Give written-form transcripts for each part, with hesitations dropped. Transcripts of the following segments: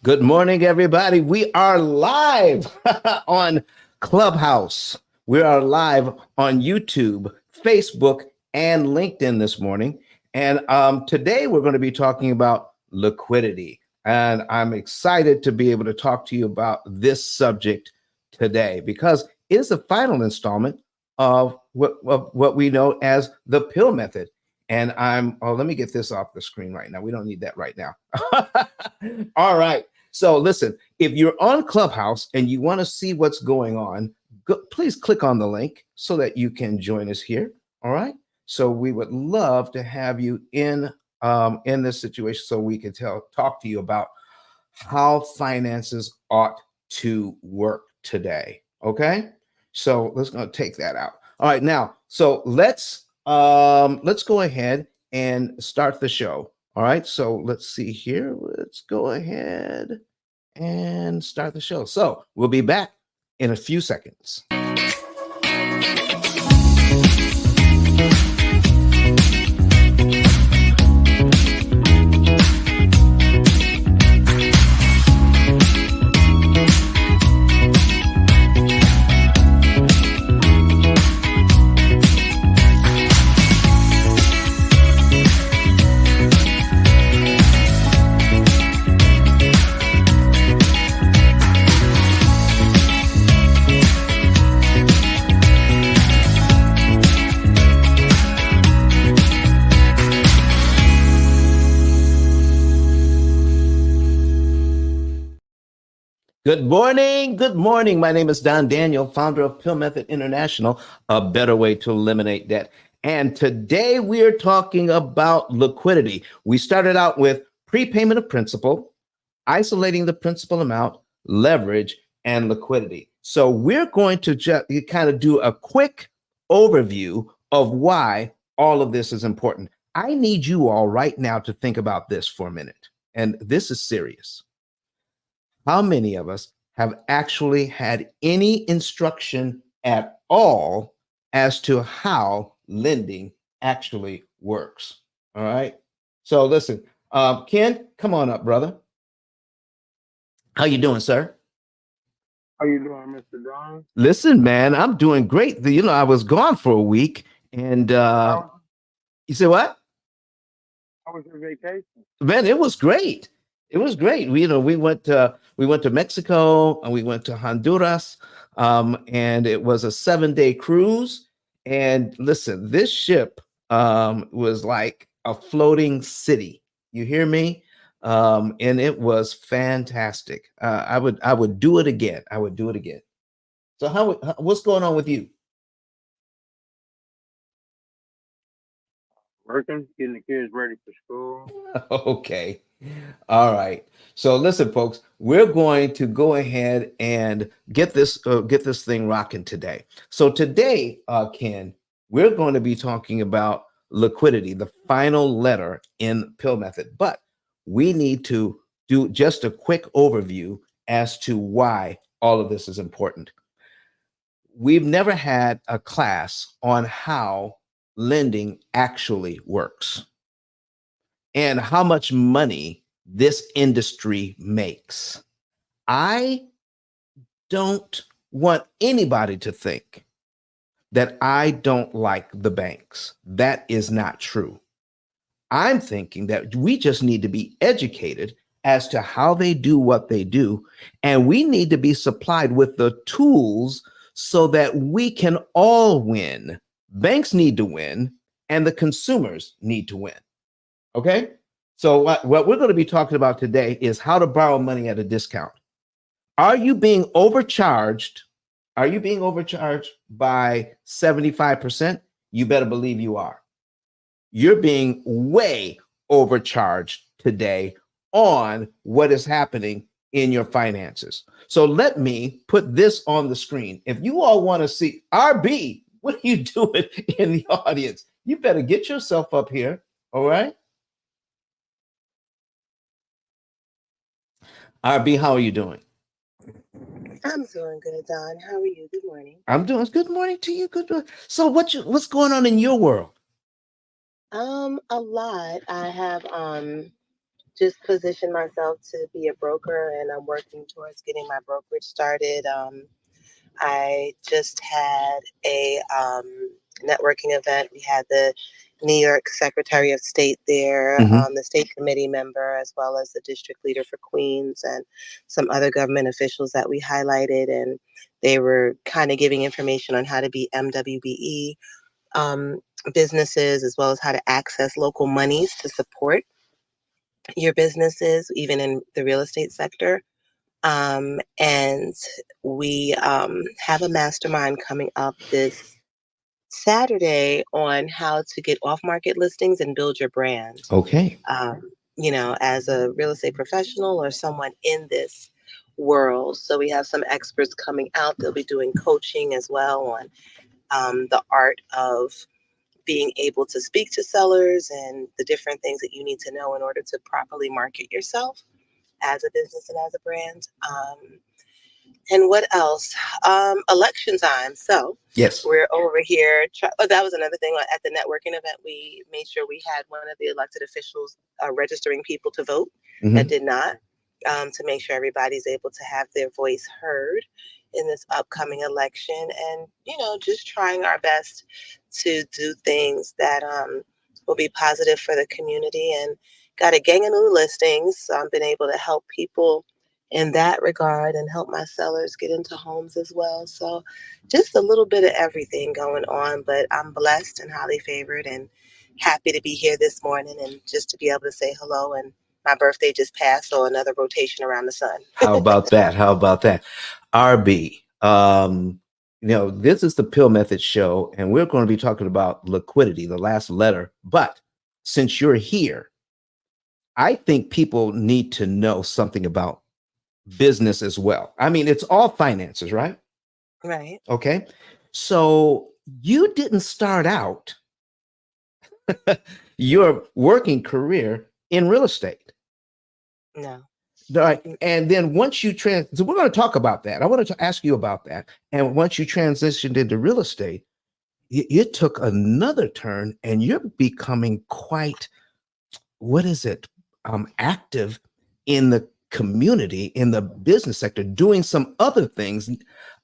Good morning, everybody. We are live on Clubhouse. We are live on YouTube, Facebook, and LinkedIn this morning. And today we're going to be talking about liquidity. And I'm excited to be able to talk to you about this subject today because it is the final installment of what we know as the P.I.L.L method. And let me get this off the screen right now. We don't need that right now. All right. So listen, if you're on Clubhouse and you want to see what's going on, please click on the link so that you can join us here. All right. So we would love to have you in this situation so we can talk to you about how finances ought to work today. Okay. So let's go take that out. All right. Now, so let's go ahead and start the show. All right, so let's see here. Let's go ahead and start the show. So we'll be back in a few seconds. Good morning. Good morning. My name is Don Daniel, founder of P.I.L.L Method International, a better way to eliminate debt. And today we are talking about liquidity. We started out with prepayment of principal, isolating the principal amount, leverage, and liquidity. So we're going to just kind of do a quick overview of why all of this is important. I need you all right now to think about this for a minute. And this is serious. How many of us have actually had any instruction at all as to how lending actually works? All right. So listen, Ken, come on up, brother. How you doing, sir? How you doing, Mr. Don? Listen, man, I'm doing great. I was gone for a week, and you said what? How was your vacation? Man, it was great. It was great. We went to Mexico and we went to Honduras, and it was a 7-day cruise. And listen, this ship was like a floating city. You hear me? And it was fantastic. I would do it again. I would do it again. So what's going on with you? Working, getting the kids ready for school. Okay. All right. So listen, folks, we're going to go ahead and get this thing rocking today. So today, Ken, we're going to be talking about liquidity, the final letter in P.I.L.L method. But we need to do just a quick overview as to why all of this is important. We've never had a class on how lending actually works and how much money this industry makes. I don't want anybody to think that I don't like the banks. That is not true. I'm thinking that we just need to be educated as to how they do what they do, and we need to be supplied with the tools so that we can all win. Banks need to win, and the consumers need to win. Okay? So what we're going to be talking about today is how to borrow money at a discount. Are you being overcharged? Are you being overcharged by 75%? You better believe you are. You're being way overcharged today on what is happening in your finances. So let me put this on the screen. If you all want to see RB, what are you doing in the audience? You better get yourself up here. All right. RB, how are you doing? I'm doing good, Don. How are you? Good morning. I'm doing good morning to you. Good morning. So what's going on in your world? A lot. I have just positioned myself to be a broker, and I'm working towards getting my brokerage started. I just had a networking event. We had the New York Secretary of State there, Hmm. the state committee member, as well as the district leader for Queens, and some other government officials that we highlighted. And they were kind of giving information on how to be MWBE um, businesses, as well as how to access local monies to support your businesses, even in the real estate sector. And we have a mastermind coming up this Saturday on how to get off market listings and build your brand. Okay. Um, as a real estate professional or someone in this world. So we have some experts coming out. They'll be doing coaching as well on the art of being able to speak to sellers and the different things that you need to know in order to properly market yourself as a business and as a brand. And what else? Election time. So Yes. we're over here. That was another thing at the networking event. We made sure we had one of the elected officials registering people to vote that Hmm. did not, to make sure everybody's able to have their voice heard in this upcoming election. And, just trying our best to do things that will be positive for the community, and got a gang of new listings. So I've been able to help people in that regard and help my sellers get into homes as well. So just a little bit of everything going on, but I'm blessed and highly favored and happy to be here this morning and just to be able to say hello. And my birthday just passed, so another rotation around the sun. How about that? How about that? RB. This is the Pill Method show, and we're going to be talking about liquidity, the last letter. But since you're here, I think people need to know something about business as well. I mean, it's all finances, right? Right. Okay. So you didn't start out your working career in real estate. No. Right. Mm-mm. And then once you so we're going to talk about that. I wanted to ask you about that. And once you transitioned into real estate, it took another turn and you're becoming quite, what is it? Active in the community, in the business sector, doing some other things.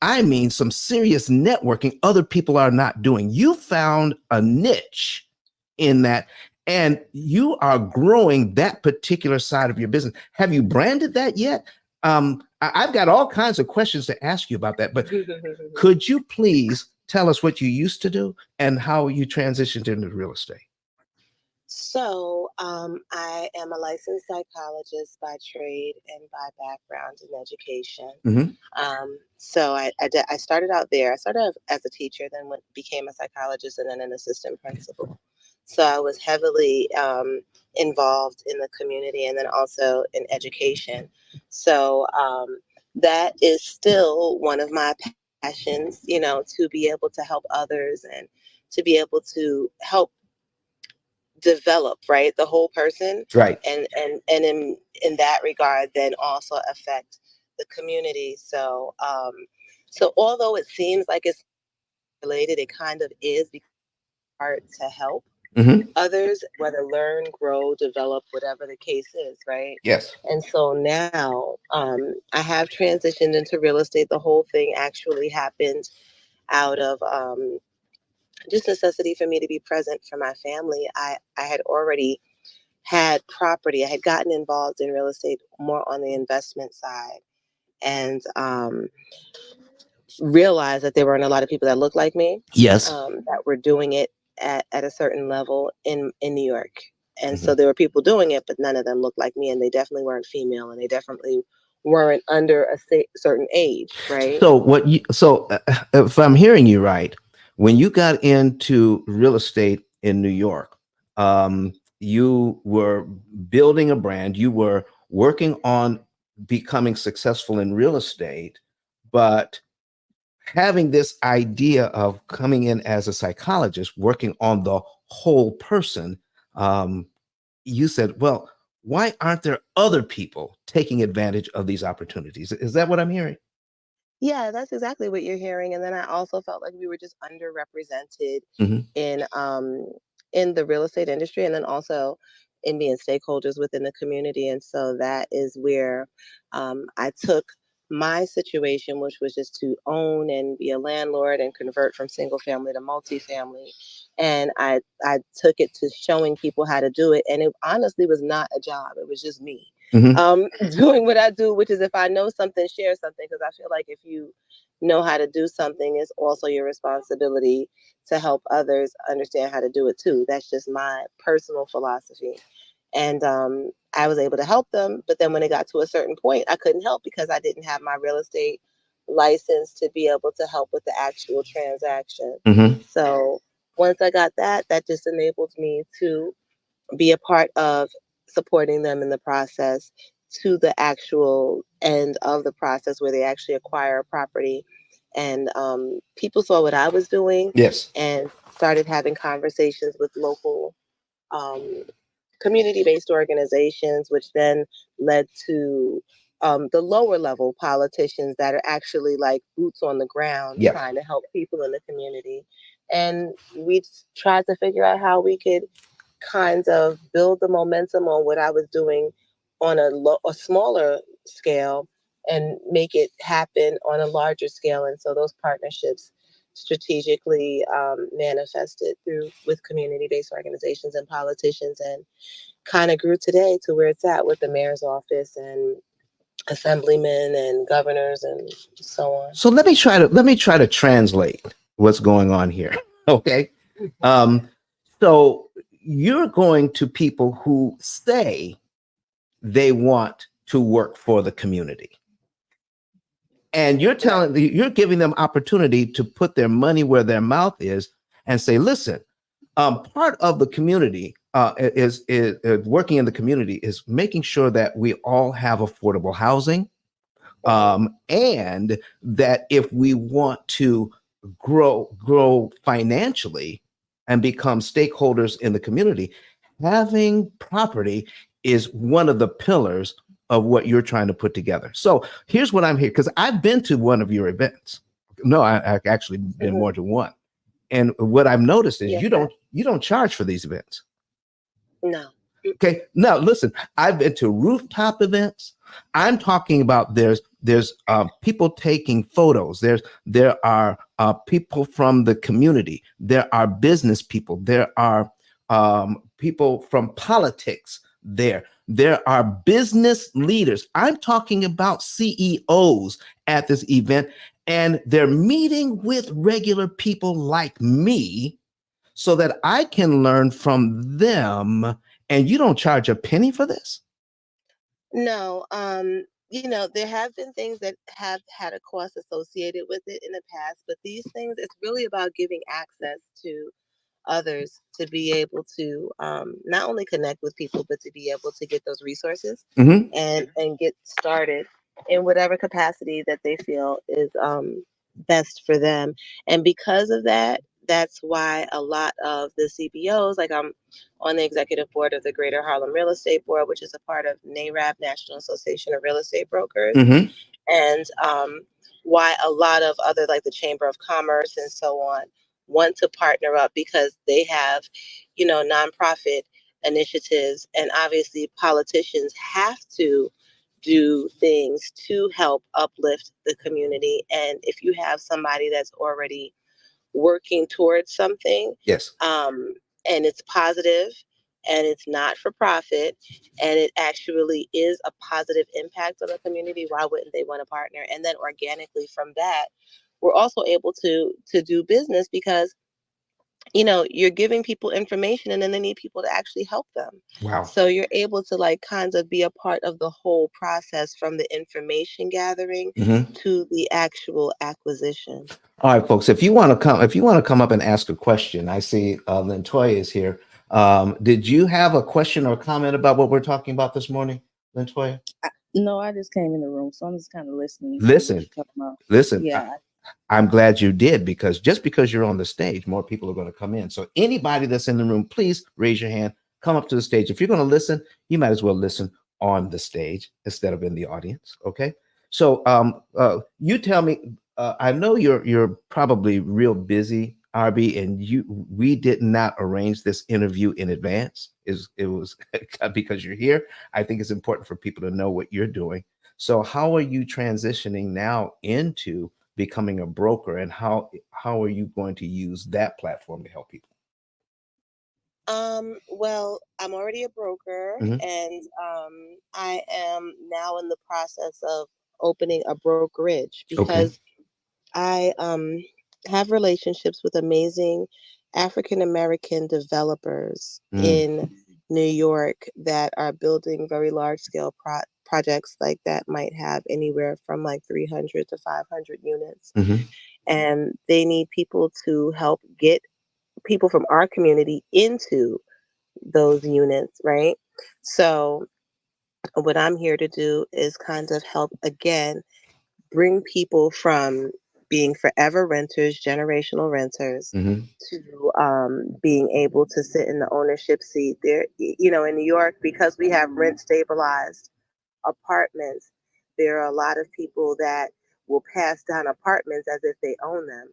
I mean, some serious networking other people are not doing. You found a niche in that, and you are growing that particular side of your business. Have you branded that yet? I've got all kinds of questions to ask you about that, but could you please tell us what you used to do and how you transitioned into real estate? So, I am a licensed psychologist by trade and by background in education. Hmm. So I started out there. I started off as a teacher, then became a psychologist, and then an assistant principal. So I was heavily involved in the community, and then also in education. So that is still one of my passions, to be able to help others and to be able to help develop, right, the whole person, Right. and in that regard then also affect the community. So although it seems like it's related, it kind of is, because it's hard to help Hmm. others, whether learn, grow, develop, whatever the case is, right? Yes. And so now I have transitioned into real estate. The whole thing actually happened out of just necessity for me to be present for my family. I had already had property. I had gotten involved in real estate more on the investment side, and realized that there weren't a lot of people that looked like me, Yes. that were doing it at a certain level in New York. And Mhm. so there were people doing it, but none of them looked like me, and they definitely weren't female, and they definitely weren't under a certain age, right? If I'm hearing you right, when you got into real estate in New York, you were building a brand, you were working on becoming successful in real estate, but having this idea of coming in as a psychologist, working on the whole person, um, you said, well, why aren't there other people taking advantage of these opportunities? Is that what I'm hearing? Yeah, that's exactly what you're hearing. And then I also felt like we were just underrepresented Hmm. in um in the real estate industry, and then also in being stakeholders within the community. And so that is where I took my situation, which was just to own and be a landlord and convert from single family to multifamily. And I took it to showing people how to do it. And it honestly was not a job. It was just me Mhm. doing what I do, which is if I know something, share something. Because I feel like if you know how to do something, it's also your responsibility to help others understand how to do it too. That's just my personal philosophy. And I was able to help them. But then when it got to a certain point, I couldn't help because I didn't have my real estate license to be able to help with the actual transaction. Mhm. So once I got that, that just enabled me to be a part of supporting them in the process to the actual end of the process where they actually acquire a property. And people saw what I was doing Yes. and started having conversations with local um, community-based organizations, which then led to the lower level politicians that are actually like boots on the ground Yes. trying to help people in the community. And we tried to figure out how we could kind of build the momentum on what I was doing on a smaller scale and make it happen on a larger scale. And so those partnerships strategically manifested through with community-based organizations and politicians, and kind of grew today to where it's at with the mayor's office and assemblymen and governors and so on. So let me try to translate what's going on here. Okay. Um, so you're going to people who say they want to work for the community. And you're giving them opportunity to put their money where their mouth is and say, listen, part of the community is working in the community is making sure that we all have affordable housing, and that if we want to grow financially and become stakeholders in the community, having property is one of the pillars of what you're trying to put together. So here's what I'm here because I've been to one of your events. No, I actually been more than one. And what I've noticed is Yes, you don't charge for these events. no. Okay. Now listen, I've been to rooftop events. I'm talking about there's people taking photos. There are people from the community. There are business people. There are people from politics there. There are business leaders. I'm talking about CEOs at this event, and they're meeting with regular people like me so that I can learn from them. And you don't charge a penny for this? No, there have been things that have had a cost associated with it in the past, but these things, it's really about giving access to others to be able to not only connect with people, but to be able to get those resources Mm-hmm. and get started in whatever capacity that they feel is best for them. And because of that, that's why a lot of the CBOs, like I'm on the executive board of the Greater Harlem Real Estate Board, which is a part of NARAB, National Association of Real Estate Brokers, Mm-hmm. and why a lot of other, like the Chamber of Commerce and so on, want to partner up because they have, nonprofit initiatives, and obviously politicians have to do things to help uplift the community. And if you have somebody that's already working towards something, Yes. and it's positive and it's not for profit and it actually is a positive impact on the community, why wouldn't they want to partner? And then organically from that, we're also able to do business because you're giving people information and then they need people to actually help them. Wow. So you're able to like kind of be a part of the whole process from the information gathering Mm-hmm. to the actual acquisition. All right, folks. If you want to come up and ask a question, I see Lintoya is here. Did you have a question or comment about what we're talking about this morning, Lintoya? No, I just came in the room, so I'm just kind of listening to what Listen, you're talking about. listen. Yeah, I'm glad you did because just because you're on the stage, more people are going to come in. So anybody that's in the room, please raise your hand, come up to the stage. If you're going to listen, you might as well listen on the stage instead of in the audience. Okay. So you tell me. I know you're probably real busy, RB, and we did not arrange this interview in advance. It was because you're here. I think it's important for people to know what you're doing. So how are you transitioning now into becoming a broker, and how are you going to use that platform to help people? Well, I'm already a broker, Mhm. and I am now in the process of opening a brokerage Okay. because I have relationships with amazing African American developers Mm. in New York that are building very large scale projects like that might have anywhere from like 300 to 500 units. Mhm. And they need people to help get people from our community into those units, right? So, what I'm here to do is kind of help again bring people from being forever renters, generational renters, Mhm. to being able to sit in the ownership seat. There, in New York, because we have rent stabilized apartments, there are a lot of people that will pass down apartments as if they own them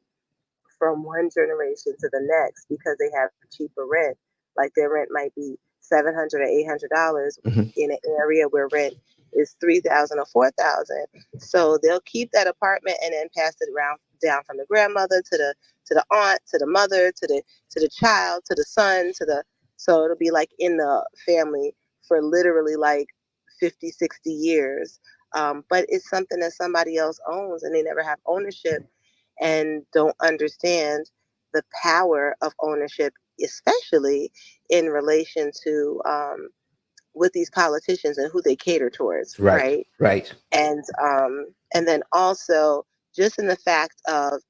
from one generation to the next because they have cheaper rent. Like their rent might be $700 or $800 Mhm. in an area where rent is 3,000 or 4,000. So they'll keep that apartment and then pass it around down from the grandmother to the aunt, to the mother, to the child, to the son, to the so it'll be like in the family for literally like 50, 60 years. But it's something that somebody else owns and they never have ownership and don't understand the power of ownership, especially in relation to with these politicians and who they cater towards, Right. right? Right. And then also just in the fact of,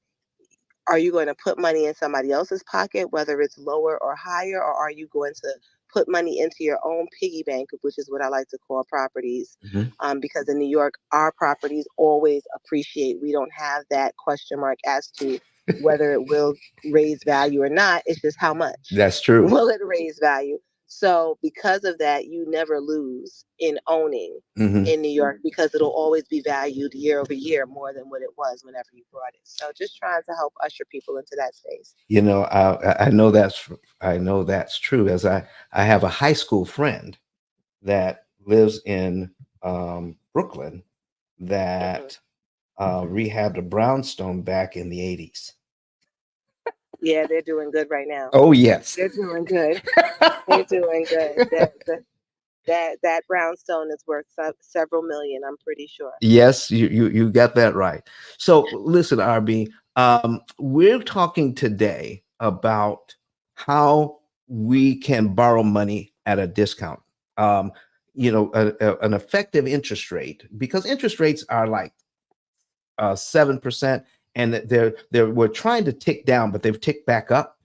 are you going to put money in somebody else's pocket, whether it's lower or higher, or are you going to put money into your own piggy bank, which is what I like to call properties? Mhm. Because in New York, our properties always appreciate. We don't have that question mark as to whether it will raise value or not. It's just how much That's true. will it raise value. So because of that, you never lose in owning Mhm. in New York because it'll always be valued year over year more than what it was whenever you brought it. So just trying to help usher people into that space. I know that's true. As I have a high school friend that lives in Brooklyn Hmm. that rehabbed a brownstone back in the 80s. Yeah, they're doing good right now. Oh yes. They're doing good. They're doing good. That brownstone is worth several million. I'm pretty sure. Yes, you got that right. So listen, RB, we're talking today about how we can borrow money at a discount. Um, an effective interest rate, because interest rates are like 7%, and that they're we're trying to tick down, but they've ticked back up.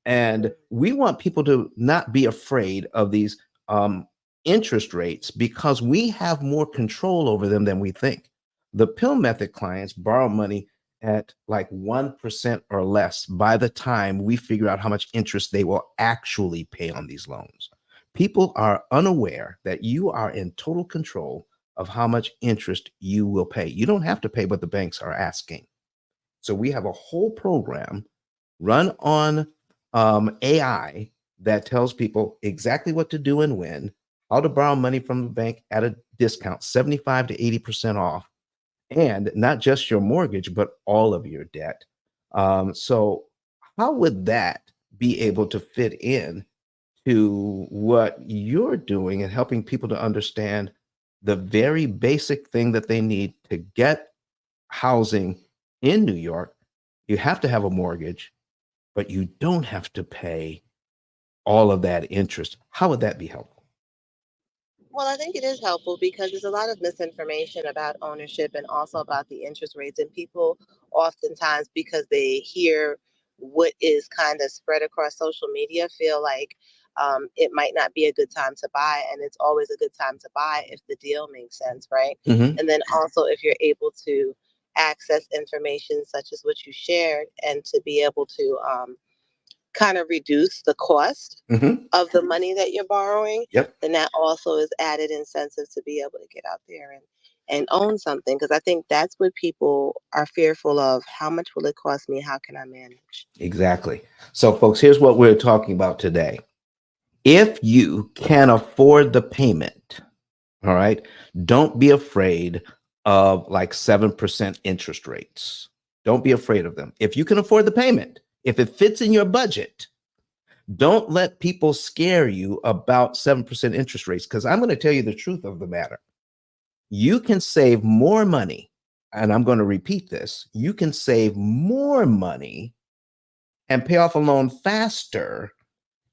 And we want people to not be afraid of these um, interest rates because we have more control over them than we think. The pill method clients borrow money at like 1% or less by the time we figure out how much interest they will actually pay on these loans. People are unaware that you are in total control of how much interest you will pay. You don't have to pay what the banks are asking. So we have a whole program run on AI that tells people exactly what to do and when, how to borrow money from the bank at a discount, 75 to 80% off, and not just your mortgage, but all of your debt. So, how would that be able to fit in to what you're doing and helping people to understand the very basic thing that they need to get housing in New York? You have to have a mortgage, but you don't have to pay all of that interest. How would that be helpful? Well, I think it is helpful because there's a lot of misinformation about ownership and also about the interest rates. And people oftentimes, because they hear what is kind of spread across social media, feel like it might not be a good time to buy. And it's always a good time to buy if the deal makes sense, right? Mhm. And then also if you're able to access information such as what you shared and to be able to kind of reduce the cost Mhm. of the money that you're borrowing, Yep. then that also is added incentive to be able to get out there and own something, because I think that's what people are fearful of. How much will it cost me? How can I manage? Exactly. So, folks, here's what we're talking about today. If you can afford the payment, all right, don't be afraid of like 7% interest rates. Don't be afraid of them. If you can afford the payment, if it fits in your budget, don't let people scare you about 7% interest rates, because I'm going to tell you the truth of the matter. You can save more money, and I'm going to repeat this. You can save more money and pay off a loan faster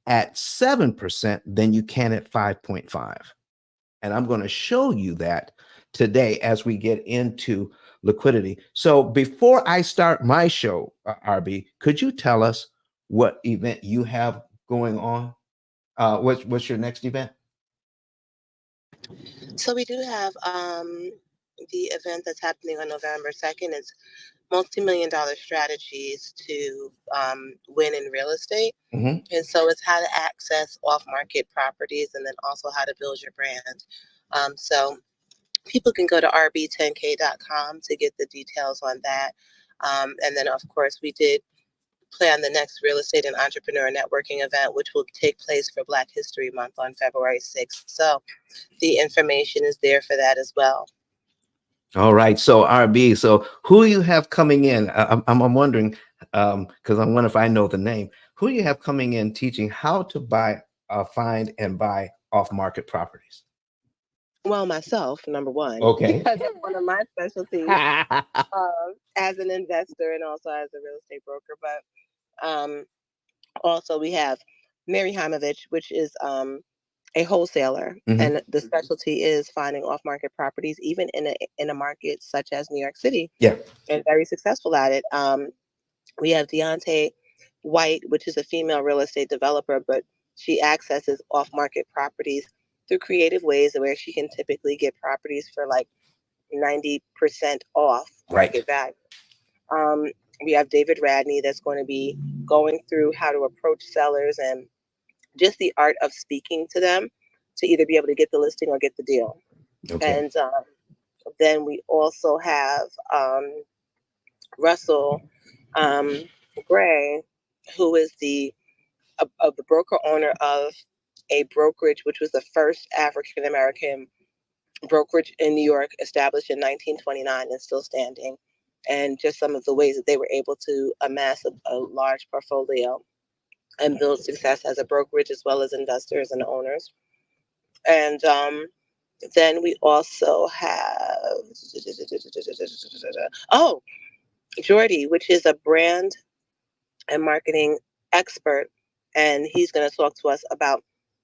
at 7% than you can at 5.5. And I'm going to show you that today as we get into liquidity. So before I start my show, RB, could you tell us what event you have going on? What's your next event? So we do have the event that's happening on November 2nd. It's multi-million dollar strategies to win in real estate. Mhm. And so it's how to access off-market properties, and then also how to build your brand. So people can go to rb10k.com to get the details on that. And then, of course, we did plan the next real estate and entrepreneur networking event, which will take place for Black History Month on February 6th. So the information is there for that as well. All right. So RB, so who you have coming in? I'm wondering, because I wonder if I know the name. Who you have coming in teaching how to buy, find and buy off-market properties? Well, myself, number one, Okay. because that's one of my specialties as an investor and also as a real estate broker. But also we have Mary Heimovich, which is a wholesaler, Mhm. and the specialty is finding off-market properties, even in a market such as New York City, Yeah. and very successful at it. We have Deontay White, which is a female real estate developer, but she accesses off-market properties through creative ways where she can typically get properties for like 90% off Right. market value. Um, we have David Radney that's going to be going through how to approach sellers and just the art of speaking to them to either be able to get the listing or get the deal. Okay. And then we also have Russell Gray, who is the broker owner of a brokerage, which was the first African American brokerage in New York, established in 1929 and still standing. And just some of the ways that they were able to amass a large portfolio and build success as a brokerage, as well as investors and owners. And then we also have Jordy, which is a brand and marketing expert, and he's going to talk to us about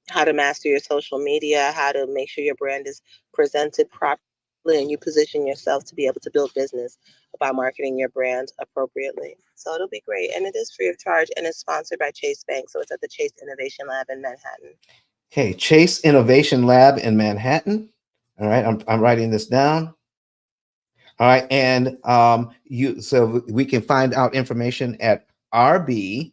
how to master your social media, how to make sure your brand is presented properly, and you position yourself to be able to build business by marketing your brand appropriately. So it'll be great, and it is free of charge, and it's sponsored by Chase Bank, so it's at the Chase Innovation Lab in Manhattan. Okay. Chase Innovation Lab in Manhattan. All right. I'm writing this down. All right. And so we can find out information at rb10k.com.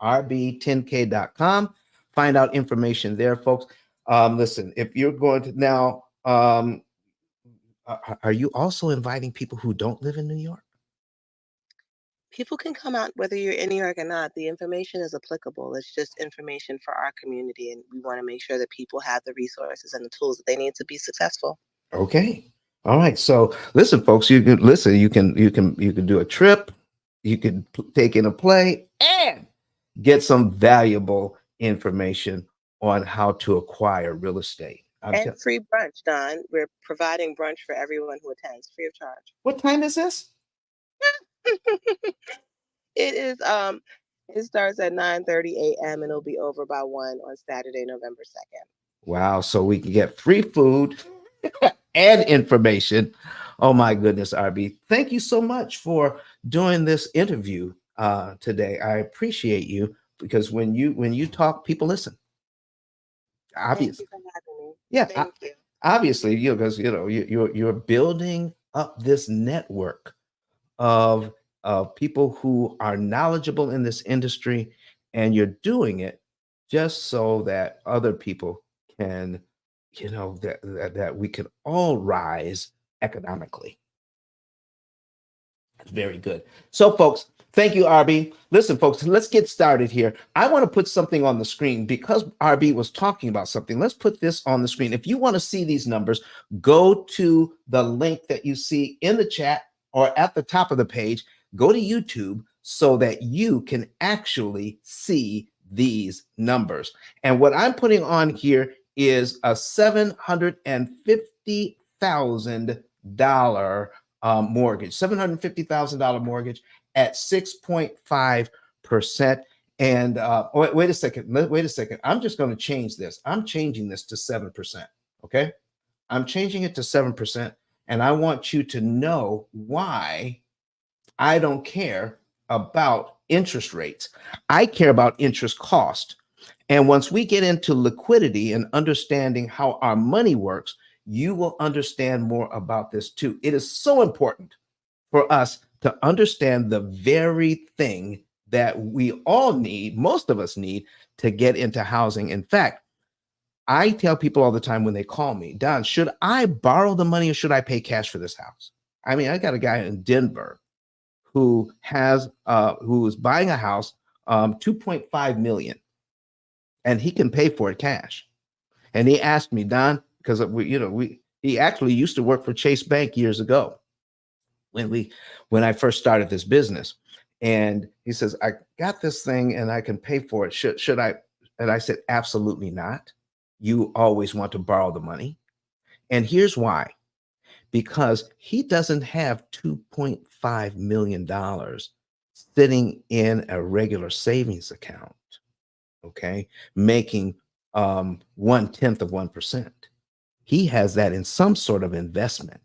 rb10k.com. Find out information there, folks. Listen, if you're going to now, are you also inviting people who don't live in New York? People can come out whether you're in New York or not. The information is applicable. It's just information for our community, and we want to make sure that people have the resources and the tools that they need to be successful. Okay. All right. So listen, folks, you can listen, you can do a trip, you can take in a play and get some valuable information on how to acquire real estate. And free brunch, Don. We're providing brunch for everyone who attends, free of charge. What time is this? It is it starts at 9:30 a.m. and it'll be over by 1 on Saturday, November 2nd. Wow. So we can get free food and information. Oh my goodness, RB. Thank you so much for doing this interview today. I appreciate you because when you talk, people listen. Thank Obviously. you for having me. Yeah, Thank you. obviously, because you're building up this network of people who are knowledgeable in this industry, and you're doing it just so that other people can that we can all rise economically. Very good. So, folks, thank you, RB. Listen, folks, let's get started here. I want to put something on the screen because RB was talking about something. Let's put this on the screen. If you want to see these numbers, go to the link that you see in the chat or at the top of the page. Go to YouTube so that you can actually see these numbers. And what I'm putting on here is a $750,000 mortgage, $750,000 mortgage at 6.5%. And wait a second. I'm just going to change this. I'm changing this to 7%. Okay. I'm changing it to 7%. And I want you to know why I don't care about interest rates. I care about interest cost. And once we get into liquidity and understanding how our money works, you will understand more about this too. It is so important for us to understand the very thing that we all need, most of us need, to get into housing. In fact, I tell people all the time when they call me, Don, should I borrow the money or should I pay cash for this house? I mean, I got a guy in Denver who is buying a house, 2.5 million, and he can pay for it cash. And he asked me, Don, because he actually used to work for Chase Bank years ago when I first started this business. And he says, I got this thing and I can pay for it. Should I? And I said, absolutely not. You always want to borrow the money. And here's why. Because he doesn't have $2.5 million sitting in a regular savings account, okay, making 1/10 of 1%. He has that in some sort of investment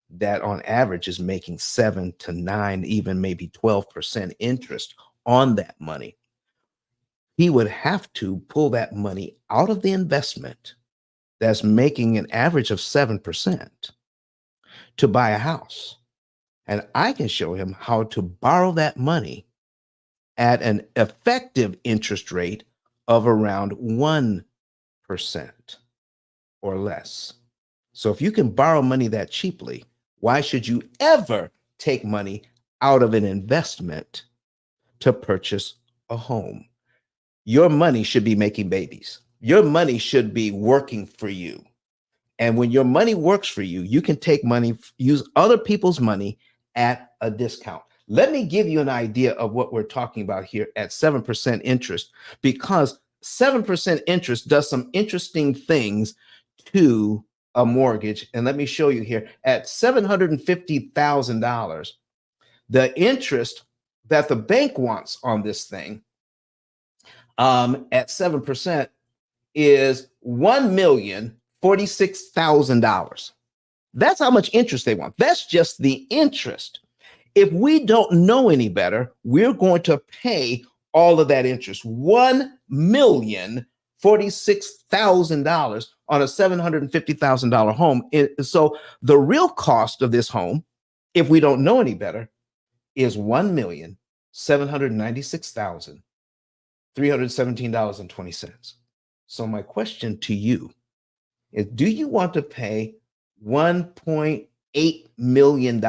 that on average is making 7 to 9, even maybe 12% interest on that money. He would have to pull that money out of the investment that's making an average of 7% to buy a house. And I can show him how to borrow that money at an effective interest rate of around 1% or less. So if you can borrow money that cheaply, why should you ever take money out of an investment to purchase a home? Your money should be making babies. Your money should be working for you. And when your money works for you, you can take money, use other people's money at a discount. Let me give you an idea of what we're talking about here at 7% interest, because 7% interest does some interesting things to a mortgage. And let me show you here at $750,000, the interest that the bank wants on this thing at 7% is $1,046,000. That's how much interest they want. That's just the interest. If we don't know any better, we're going to pay all of that interest, $1,046,000 on a $750,000 home. So the real cost of this home, if we don't know any better, is $1,796,317.20. So my question to you is, do you want to pay $1.8 million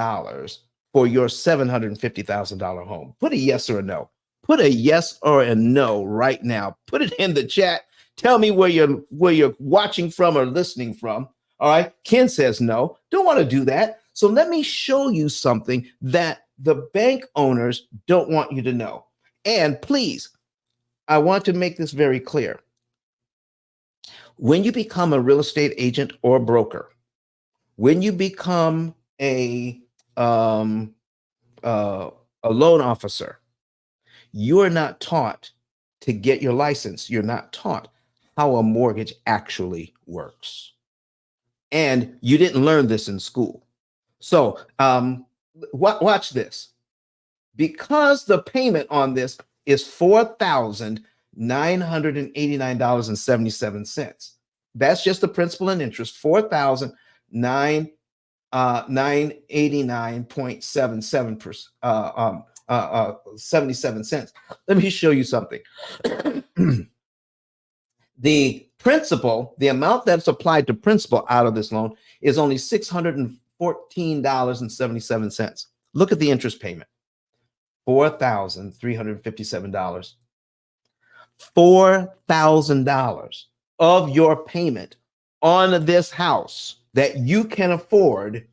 for your $750,000 home? Put a yes or a no. Put a yes or a no right now. Put it in the chat. Tell me where you're watching from or listening from. All right. Ken says no. Don't want to do that. So let me show you something that the bank owners don't want you to know. And please, I want to make this very clear. When you become a real estate agent or broker, when you become a loan officer, you are not taught to get your license. You're not taught how a mortgage actually works. And you didn't learn this in school. So watch this. Because the payment on this is $4,989.77. That's just the principal and interest, $4,989.77 77 cents. Let me show you something. The principal, the amount that's applied to principal out of this loan is only $614.77. Look at the interest payment, $4,357. $4,000 of your payment on this house that you can afford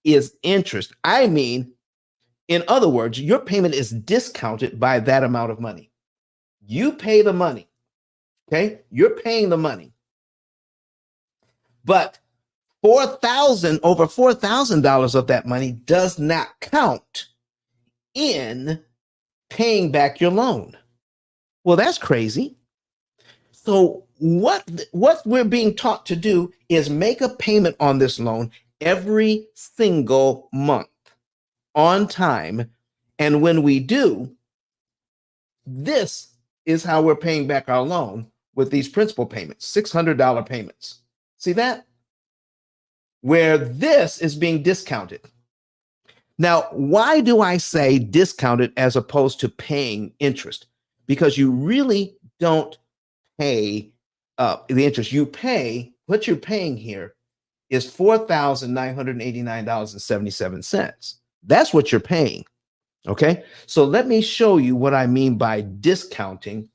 is interest. I mean, in other words, your payment is discounted by that amount of money. You pay the money, okay? You're paying the money. But over $4,000 of that money does not count in paying back your loan. Well, that's crazy. So what we're being taught to do is make a payment on this loan every single month on time. And when we do, this is how we're paying back our loan with these principal payments, $600 payments. See that? Where this is being discounted. Now, why do I say discounted as opposed to paying interest? Because you really don't pay the interest. You pay, what you're paying here is $4,989.77. That's what you're paying. Okay. So let me show you what I mean by discounting.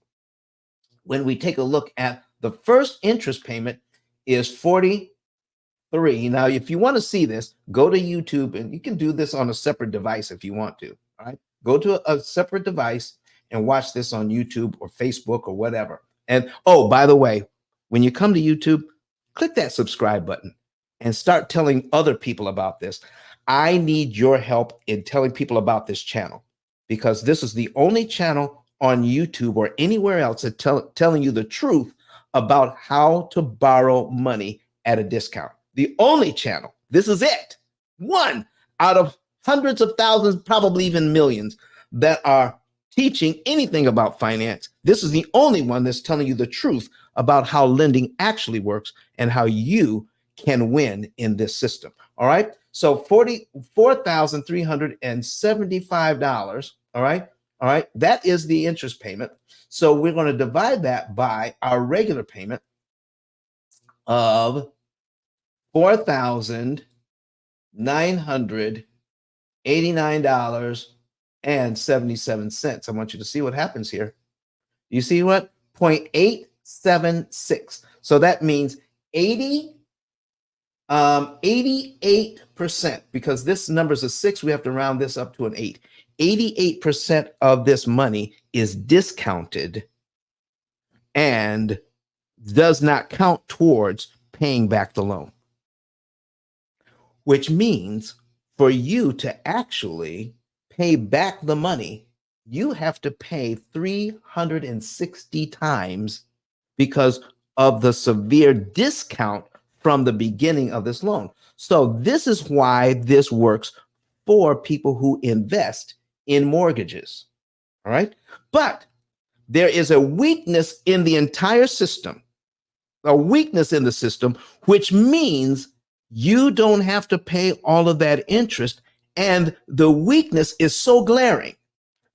When we take a look at the first interest payment is 43. Now, if you want to see this, go to YouTube, and you can do this on a separate device if you want to. All right. Go to a separate device and watch this on YouTube or Facebook or whatever. And oh, by the way, when you come to YouTube, click that subscribe button and start telling other people about this. I need your help in telling people about this channel, because this is the only channel on YouTube or anywhere else that telling you the truth about how to borrow money at a discount. The only channel. This is it. One out of hundreds of thousands, probably even millions, that are teaching anything about finance. This is the only one that's telling you the truth about how lending actually works and how you can win in this system. All right. So $44,375. All right. All right. That is the interest payment. So we're going to divide that by our regular payment of $4,989.77. I want you to see what happens here. You see what? 0.876. So that means 88%, because this number is a 6, we have to round this up to an 8. 88% of this money is discounted and does not count towards paying back the loan. Which means for you to actually pay back the money, you have to pay 360 times because of the severe discount from the beginning of this loan. So this is why this works for people who invest in mortgages. All right. But there is a weakness in the entire system, which means you don't have to pay all of that interest. And the weakness is so glaring.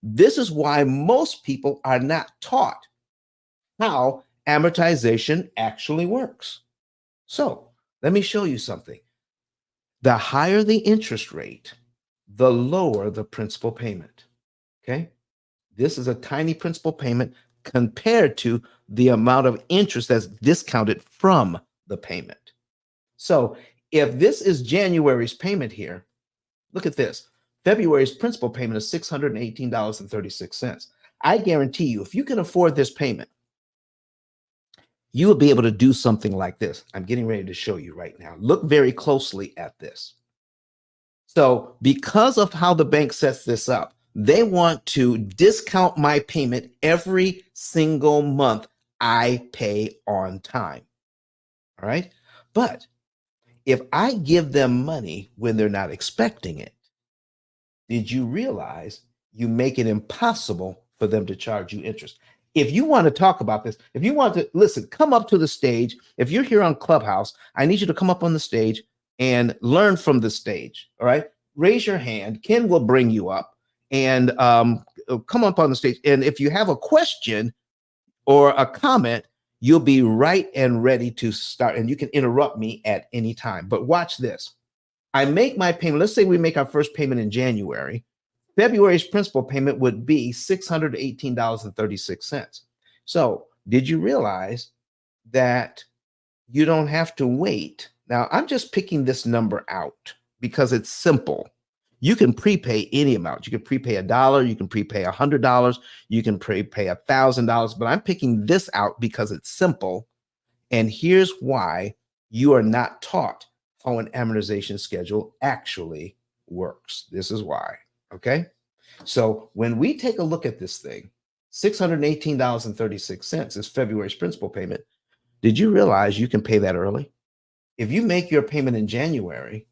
This is why most people are not taught how amortization actually works. So let me show you something. The higher the interest rate, the lower the principal payment. Okay. This is a tiny principal payment compared to the amount of interest that's discounted from the payment. So if this is January's payment here, look at this. February's principal payment is $618.36. I guarantee you, if you can afford this payment, you will be able to do something like this. I'm getting ready to show you right now. Look very closely at this. So because of how the bank sets this up, they want to discount my payment every single month I pay on time. All right. But if I give them money when they're not expecting it, did you realize you make it impossible for them to charge you interest? If you want to talk about this, if you want to listen, come up to the stage. If you're here on Clubhouse, I need you to come up on the stage and learn from the stage. All right. Raise your hand. Ken will bring you up and come up on the stage. And if you have a question or a comment, you'll be right and ready to start. And you can interrupt me at any time. But watch this. I make my payment. Let's say we make our first payment in January. February's principal payment would be $618.36. So did you realize that you don't have to wait? Now, I'm just picking this number out because it's simple. You can prepay any amount. You can prepay $1, you can prepay $100, you can prepay $1,000, but I'm picking this out because it's simple. And here's why you are not taught how an amortization schedule actually works. This is why, okay? So when we take a look at this thing, $618.36 is February's principal payment. Did you realize you can pay that early? If you make your payment in January,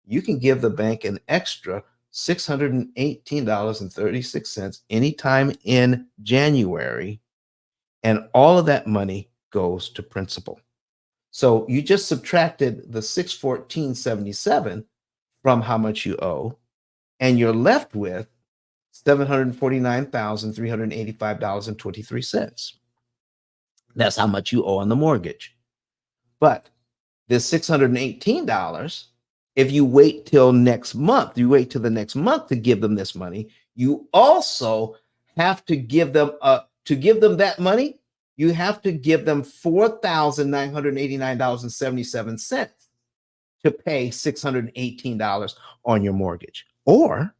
you can give the bank an extra $618.36 anytime in January, and all of that money goes to principal. So you just subtracted the $614.77 from how much you owe, and you're left with $749,385.23. That's how much you owe on the mortgage. But this $618, if you wait till next month, you wait till the next month to give them this money, you also have to give them that money, you have to give them $4,989.77 to pay $618 on your mortgage. Or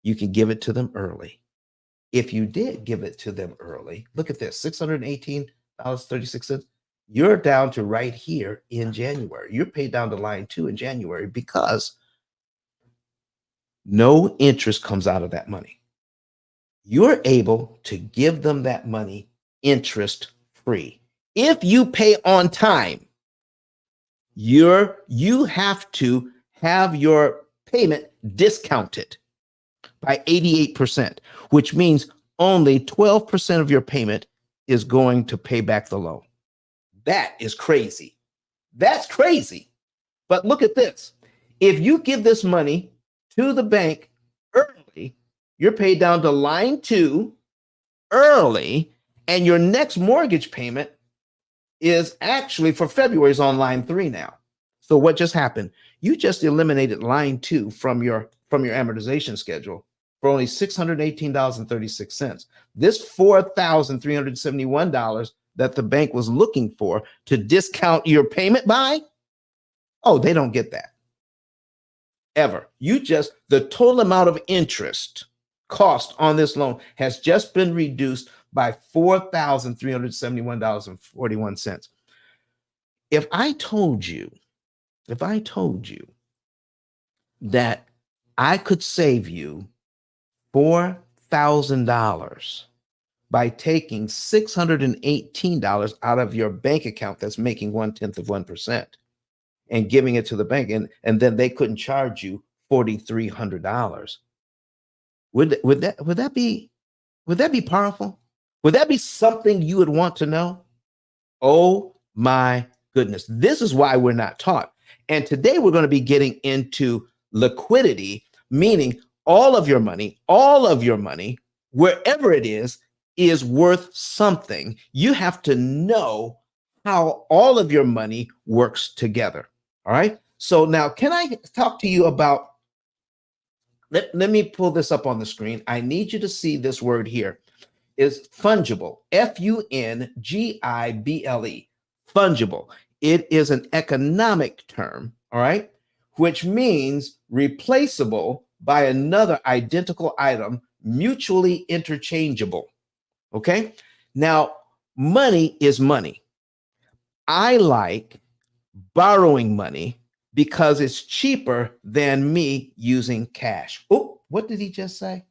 you can give it to them early. If you did give it to them early, look at this, $618.36. You're down to right here in January. You're paid down to line 2 in January because no interest comes out of that money. You're able to give them that money interest free. If you pay on time, you have to have your payment discounted by 88%, which means only 12% of your payment is going to pay back the loan. That is crazy. That's crazy. But look at this. If you give this money to the bank early, you're paid down to line 2 early, and your next mortgage payment is actually for February is on line 3 now. So what just happened? You just eliminated line 2 from your amortization schedule for only $618.36. This $4,371 that the bank was looking for to discount your payment by, oh, they don't get that ever. The total amount of interest cost on this loan has just been reduced by $4,371.41. If I told you that I could save you $4,000 by taking $618 out of your bank account that's making 1/10% and giving it to the bank, and then they couldn't charge you $4,300. Would that be powerful? Would that be something you would want to know? Oh my goodness. This is why we're not taught. And today we're going to be getting into liquidity, meaning all of your money, wherever it is worth something. You have to know how all of your money works together. All right. So now, can I talk to you about, let me pull this up on the screen. I need you to see this word here is fungible, Fungible, fungible. It is an economic term, all right, which means replaceable by another identical item, mutually interchangeable. Okay. Now, money is money. I like borrowing money because it's cheaper than me using cash. Oh, what did he just say?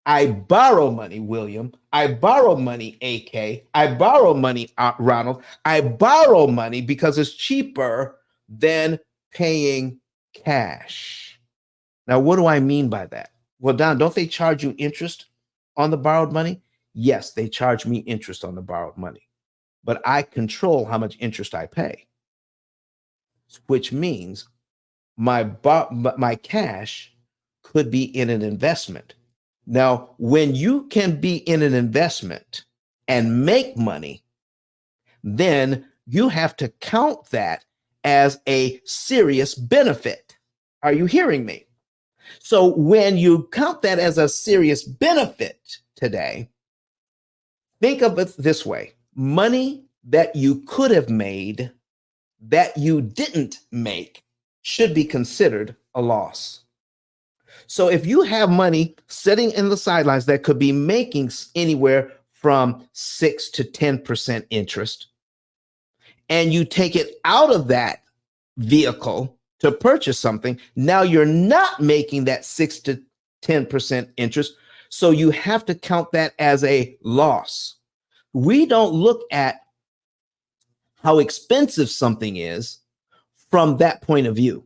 I borrow money, William. I borrow money, AK. I borrow money, Ronald. I borrow money because it's cheaper than paying cash. Now, what do I mean by that? Well, Don, don't they charge you interest on the borrowed money? Yes, they charge me interest on the borrowed money, but I control how much interest I pay, which means my cash could be in an investment. Now, when you can be in an investment and make money, then you have to count that as a serious benefit. Are you hearing me? So when you count that as a serious benefit today, think of it this way: money that you could have made that you didn't make should be considered a loss. So if you have money sitting in the sidelines that could be making anywhere from 6 to 10% interest, and you take it out of that vehicle to purchase something, now you're not making that 6 to 10% interest. So you have to count that as a loss. We don't look at how expensive something is from that point of view.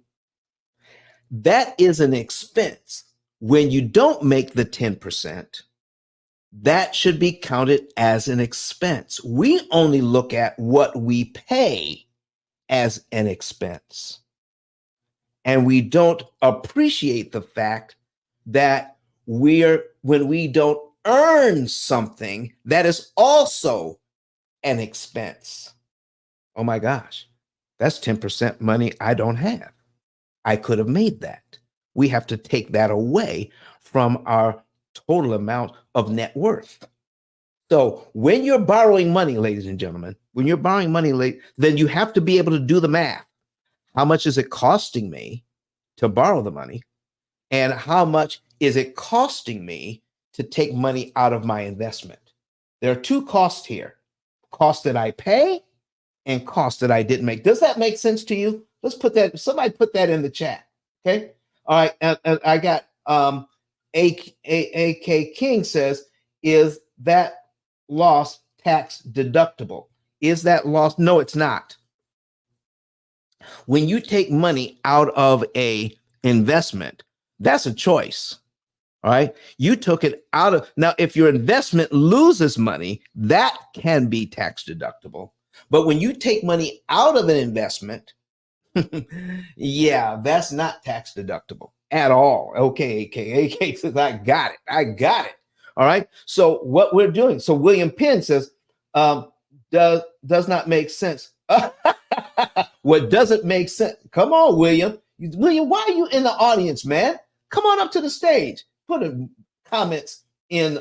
That is an expense. When you don't make the 10%, that should be counted as an expense. We only look at what we pay as an expense. And we don't appreciate the fact that when we don't earn something, that is also an expense. Oh my gosh, that's 10% money I don't have. I could have made that. We have to take that away from our total amount of net worth. So when you're borrowing money, ladies and gentlemen, when you're borrowing money, then you have to be able to do the math. How much is it costing me to borrow the money? And how much is it costing me to take money out of my investment? There are two costs here: cost that I pay and cost that I didn't make. Does that make sense to you? Let's put that, somebody put that in the chat. Okay. All right. And I got AK King says, is that loss tax deductible? Is that loss? No, it's not. When you take money out of a investment, that's a choice. All right. You took it out of, now, if your investment loses money, that can be tax deductible. But when you take money out of an investment, yeah, that's not tax deductible at all. Okay, AK says, I got it. All right. So what we're doing, so William Penn says, does not make sense. What doesn't make sense? Come on, William. William, why are you in the audience, man? Come on up to the stage. Put a comments in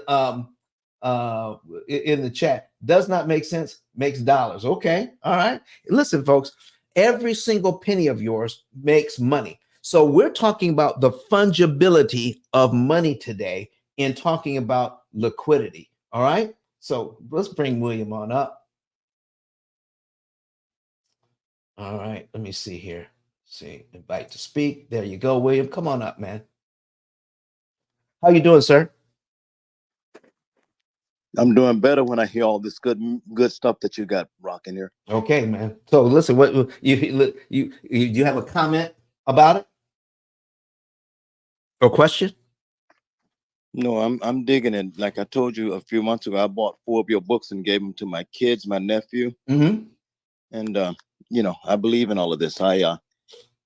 the chat. Does not make sense, makes dollars. Okay. All right. Listen, folks, every single penny of yours makes money. So we're talking about the fungibility of money today in talking about liquidity. All right. So let's bring William on up. All right. Let me see here. See, invite to speak. There you go, William. Come on up, man. How you doing, sir? I'm doing better when I hear all this good stuff that you got rocking here. Okay, man. So listen, what you have a comment about it or question? No, I'm digging it. Like I told you a few months ago, I bought 4 of your books and gave them to my kids, my nephew, and I believe in all of this. I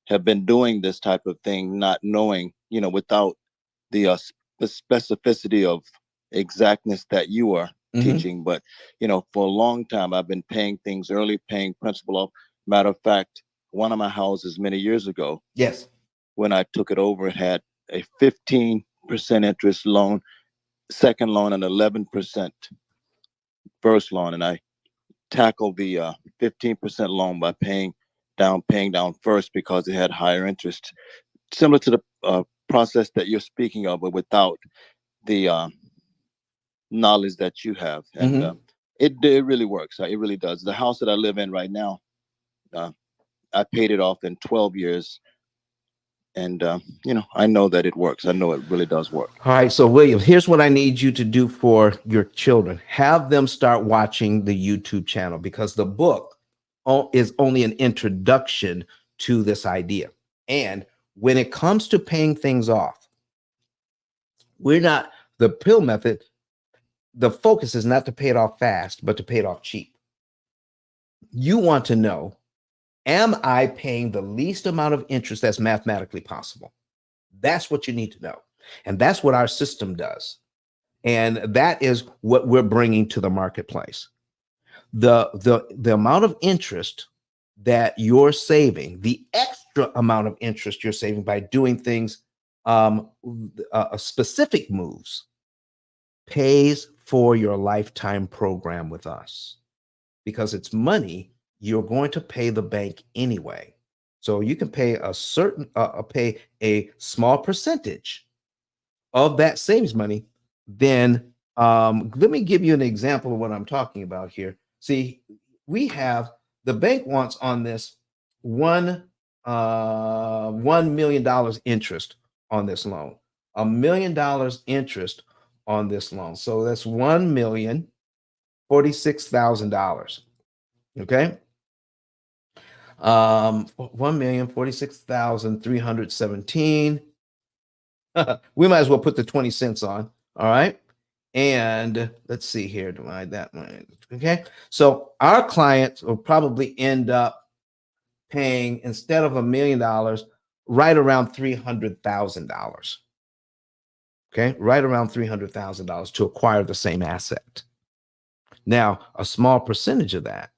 have been doing this type of thing, not knowing, without the specificity of exactness that you are teaching. But for a long time, I've been paying things early, paying principal off. Matter of fact, one of my houses many years ago, yes, when I took it over, it had a 15% interest loan, second loan, and 11% first loan. And I tackled the 15% loan by paying down first because it had higher interest, similar to the process that you're speaking of, but without the knowledge that you have. And it really works. It really does. The house that I live in right now, I paid it off in 12 years. And, I know that it works. I know it really does work. All right. So, William, here's what I need you to do for your children. Have them start watching the YouTube channel, because the book is only an introduction to this idea. And when it comes to paying things off, we're not, the P.I.L.L method, the focus is not to pay it off fast, but to pay it off cheap. You want to know, am I paying the least amount of interest that's mathematically possible? That's what you need to know. And that's what our system does. And that is what we're bringing to the marketplace. the amount of interest that you're saving, the extra amount of interest you're saving by doing things, specific moves, pays for your lifetime program with us, because it's money you're going to pay the bank anyway. So you can pay pay a small percentage of that savings money. Then let me give you an example of what I'm talking about here. See, we have, the bank wants on this $1 million interest on this loan, $1 million interest on this loan. So that's $1,046,000. Okay. 1,046,317. We might as well put the 20 cents on. All right. And let's see here, divide that one. Okay. So our clients will probably end up paying, instead of $1 million, right around $300,000. Okay. Right around $300,000 to acquire the same asset. Now, a small percentage of that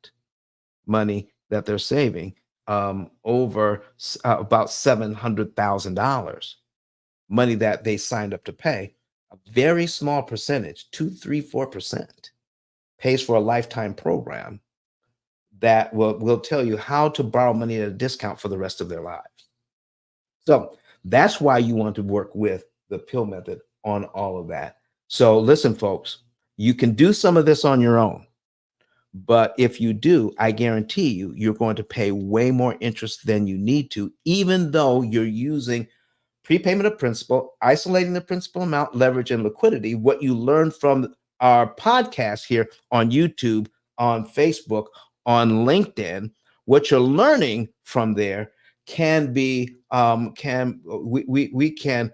money that they're saving, over about $700,000, money that they signed up to pay, a very small percentage, 2, 3, 4%, pays for a lifetime program that will tell you how to borrow money at a discount for the rest of their lives. So that's why you want to work with the P.I.L.L method on all of that. So listen, folks, you can do some of this on your own. But if you do, I guarantee you, you're going to pay way more interest than you need to, even though you're using prepayment of principal, isolating the principal amount, leverage, and liquidity. What you learn from our podcast here on YouTube, on Facebook, on LinkedIn, what you're learning from there can be, we can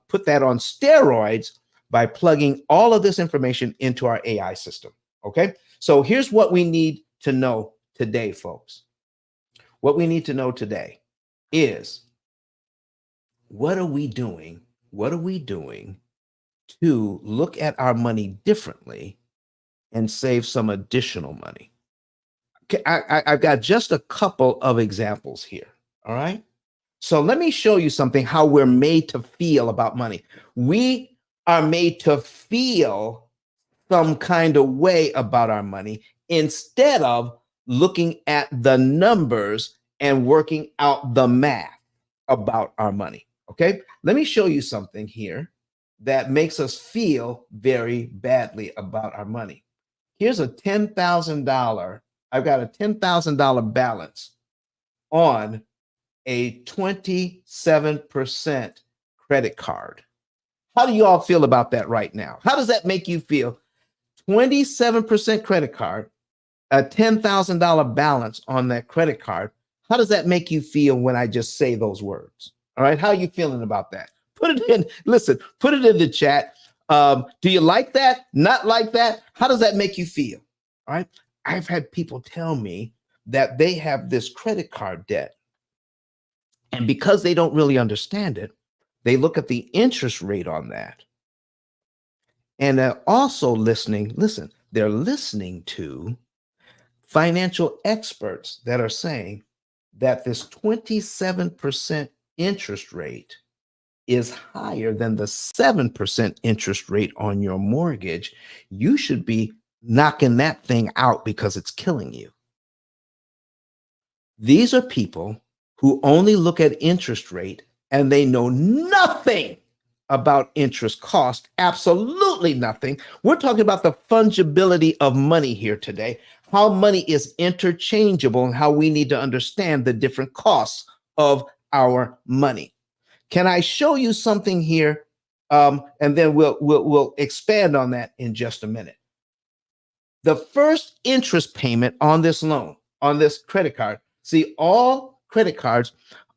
put that on steroids by plugging all of this information into our AI system. Okay. So here's what we need to know today, folks. What we need to know today is, what are we doing? What are we doing to look at our money differently and save some additional money? Okay, I've got just a couple of examples here. All right. So let me show you something, how we're made to feel about money. We are made to feel some kind of way about our money instead of looking at the numbers and working out the math about our money. Okay, let me show you something here that makes us feel very badly about our money. Here's a $10,000. I've got a $10,000 balance on a 27% credit card. How do you all feel about that right now? How does that make you feel? 27% credit card, a $10,000 balance on that credit card. How does that make you feel when I just say those words? All right. How are you feeling about that? Put it in, listen, put it in the chat. Do you like that? Not like that? How does that make you feel? All right. I've had people tell me that they have this credit card debt, and because they don't really understand it, they look at the interest rate on that. And they're also listening, they're listening to financial experts that are saying that this 27% interest rate is higher than the 7% interest rate on your mortgage. You should be knocking that thing out because it's killing you. These are people who only look at interest rate and they know nothing about interest cost, absolutely nothing. We're talking about the fungibility of money here today, how money is interchangeable and how we need to understand the different costs of our money. Can I show you something here? And then we'll expand on that in just a minute. The first interest payment on this loan, on this credit card, see, all credit cards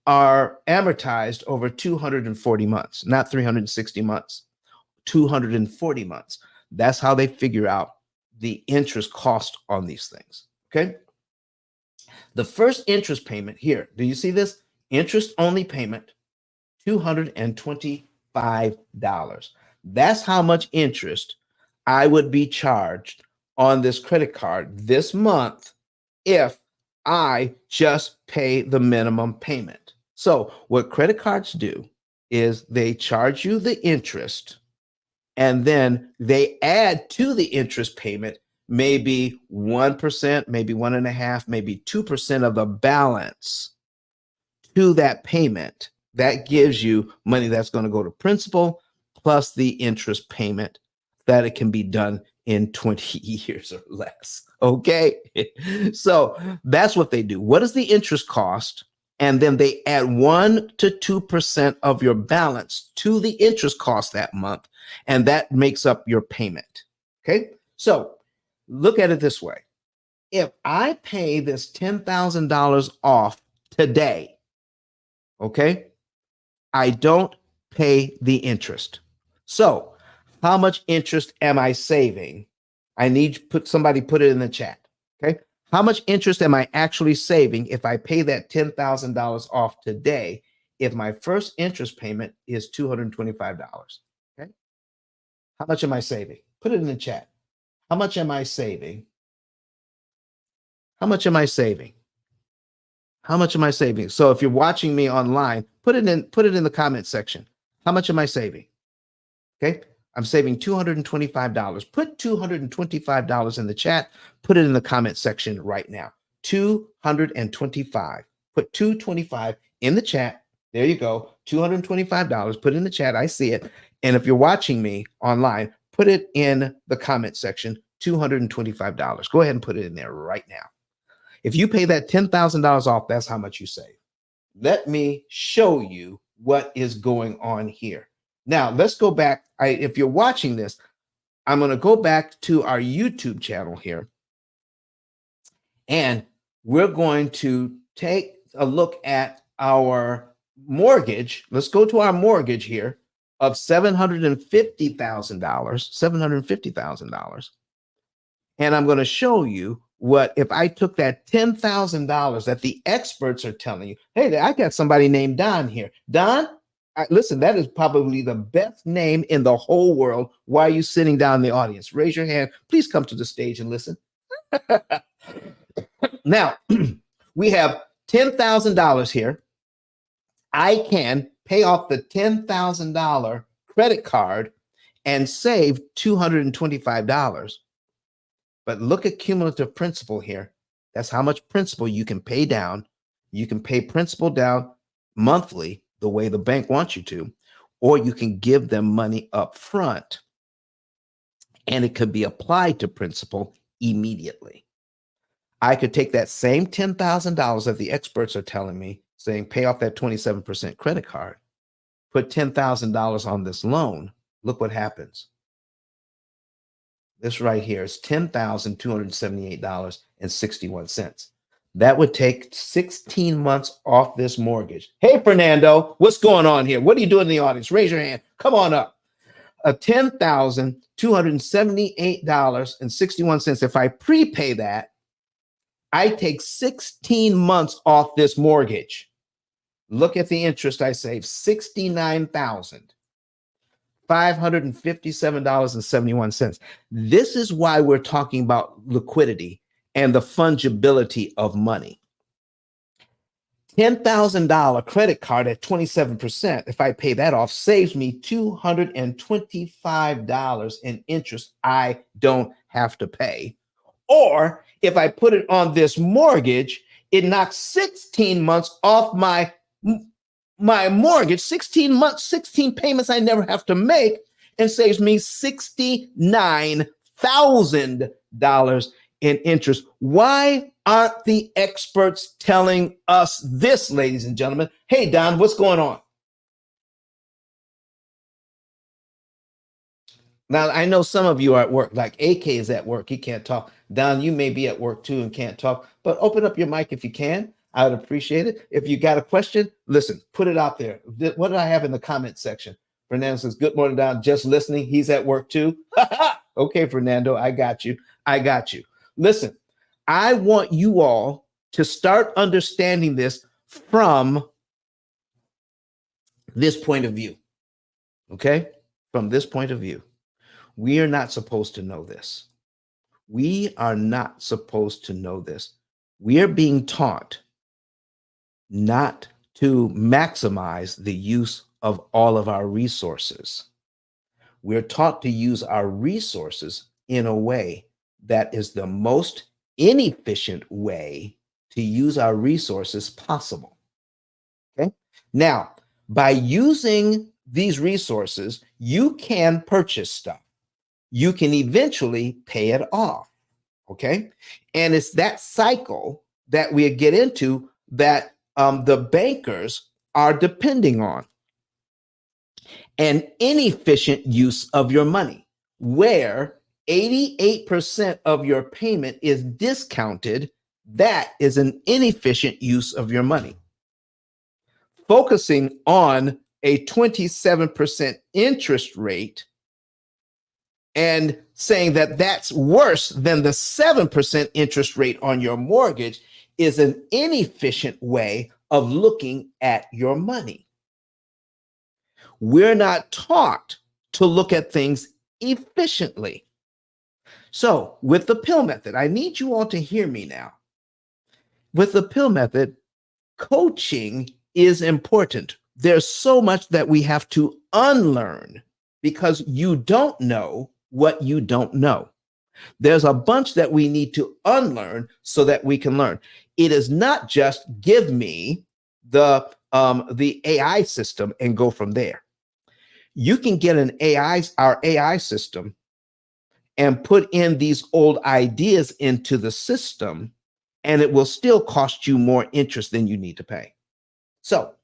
are amortized over 240 months, not 360 months, 240 months. That's how they figure out the interest cost on these things. Okay. The first interest payment here, do you see this? Interest only payment, $225. That's how much interest I would be charged on this credit card this month if I just pay the minimum payment. So what credit cards do is they charge you the interest, and then they add to the interest payment maybe 1%, maybe 1.5%, maybe 2% of the balance to that payment. That gives you money that's going to go to principal plus the interest payment, that it can be done in 20 years or less. Okay. So that's what they do. What is the interest cost? And then they add 1 to 2% of your balance to the interest cost that month. And that makes up your payment. Okay. So look at it this way. If I pay this $10,000 off today, okay, I don't pay the interest. So how much interest am I saving? I need somebody put it in the chat. Okay. How much interest am I actually saving if I pay that $10,000 off today, if my first interest payment is $225? Okay. How much am I saving? Put it in the chat. How much am I saving? How much am I saving? How much am I saving? So if you're watching me online, put it in the comment section. How much am I saving? Okay. I'm saving $225. Put $225 in the chat. Put it in the comment section right now. 225. Put 225 in the chat. There you go. $225. Put it in the chat. I see it. And if you're watching me online, put it in the comment section. $225. Go ahead and put it in there right now. If you pay that $10,000 off, that's how much you save. Let me show you what is going on here. Now, let's go back. If you're watching this, I'm going to go back to our YouTube channel here, and we're going to take a look at our mortgage. Let's go to our mortgage here of $750,000, $750,000. And I'm going to show you what if I took that $10,000 that the experts are telling you. Hey, I got somebody named Don here. Don, listen, that is probably the best name in the whole world. Why are you sitting down in the audience? Raise your hand. Please come to the stage and listen. Now, we have $10,000 here. I can pay off the $10,000 credit card and save $225. But look at cumulative principal here. That's how much principal you can pay down. You can pay principal down monthly the way the bank wants you to, or you can give them money up front and it could be applied to principal immediately. I could take that same $10,000 that the experts are telling me, saying pay off that 27% credit card, put $10,000 on this loan. Look what happens. This right here is $10,278.61. That would take 16 months off this mortgage. Hey, Fernando, what's going on here? What are you doing in the audience? Raise your hand. Come on up. $10,278.61. If I prepay that, I take 16 months off this mortgage. Look at the interest I save, $69,557.71. This is why we're talking about liquidity and the fungibility of money. $10,000 credit card at 27%, if I pay that off, saves me $225 in interest I don't have to pay. Or if I put it on this mortgage, it knocks 16 months off my mortgage, 16 months, 16 payments I never have to make, and saves me $69,000 in interest. Why aren't the experts telling us this, ladies and gentlemen? Hey, Don, what's going on? Now, I know some of you are at work, like AK is at work. He can't talk. Don, you may be at work too and can't talk, but open up your mic if you can. I would appreciate it. If you got a question, listen, put it out there. What did I have in the comment section? Fernando says, good morning, Don. Just listening. He's at work too. Okay, Fernando, I got you. I got you. Listen, I want you all to start understanding this from this point of view. Okay? From this point of view. We are not supposed to know this. We are not supposed to know this. We are being taught not to maximize the use of all of our resources. We're taught to use our resources in a way that is the most inefficient way to use our resources possible. Okay. Now, by using these resources, you can purchase stuff. You can eventually pay it off. Okay. And it's that cycle that we get into that the bankers are depending on. An inefficient use of your money, where 88% of your payment is discounted. That is an inefficient use of your money. Focusing on a 27% interest rate and saying that that's worse than the 7% interest rate on your mortgage is an inefficient way of looking at your money. We're not taught to look at things efficiently. So, with the P.I.L.L method, I need you all to hear me now. With the P.I.L.L method, coaching is important. There's so much that we have to unlearn because you don't know what you don't know. There's a bunch that we need to unlearn so that we can learn. It is not just give me the AI system and go from there. You can get our AI system and put in these old ideas into the system, and it will still cost you more interest than you need to pay. So,